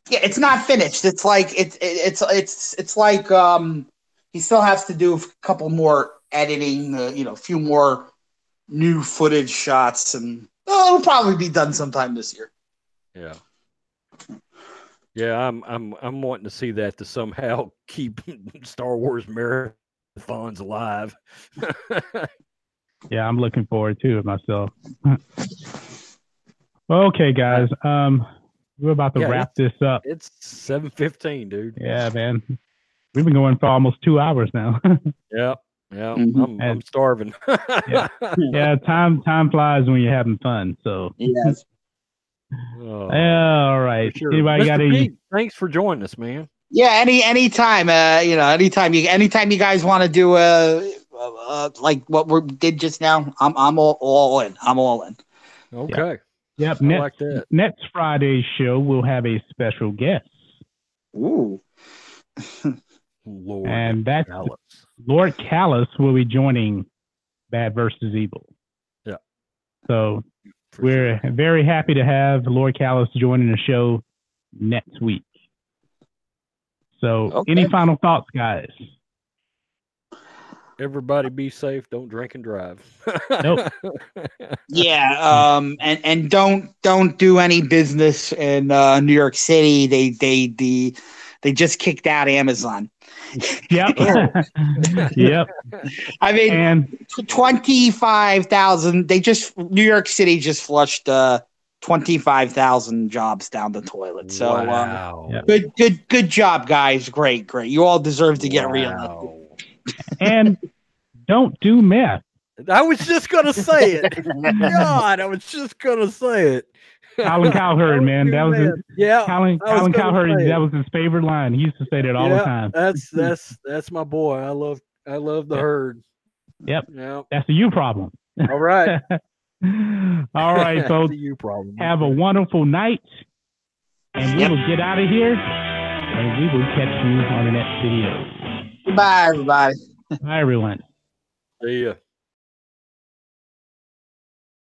Yeah, it's not finished. It's like it's like he still has to do a couple more editing, a few more new footage shots, and it'll probably be done sometime this year. Yeah. Yeah, I'm wanting to see that to somehow keep Star Wars marathons alive. Yeah, I'm looking forward to it myself. Okay, guys. We're about to wrap this up. It's 7:15, dude. Yeah, man. We've been going for almost 2 hours now. Yep. Yeah, Mhm. I'm starving. Yeah, time flies when you're having fun. So Yes. Oh, yeah, all right. for sure. Anybody got Mr. any? Pete, thanks for joining us, man. Yeah, anytime, anytime you guys want to do like what we did just now, I'm all in. I'm all in. Okay. Yep. I like that. Next Friday's show, we'll have a special guest. Ooh. Lord And that's Alice. Lord Callus will be joining Bad versus Evil. Yeah. So For we're sure. very happy to have Lord Callus joining the show next week. So Okay. any final thoughts, guys? Everybody be safe. Don't drink and drive. Nope. Yeah, and don't do any business in New York City. They just kicked out Amazon. Yep. Yep. I mean, And 25,000. New York City just flushed 25,000 jobs down the toilet. So wow. good job, guys. Great. You all deserve to get reelected. and don't do meth. I was just gonna say it. God, I was just gonna say it. Colin Cowherd, man, that was Colin Cowherd. That was his favorite line. He used to say that all the time. That's my boy. I love the herd. Yep. Yep. That's a you problem. All right. All right, folks. You problem. Have a wonderful night, and we will get out of here, and we will catch you on the next video. Goodbye, everybody. Bye, everyone. See ya.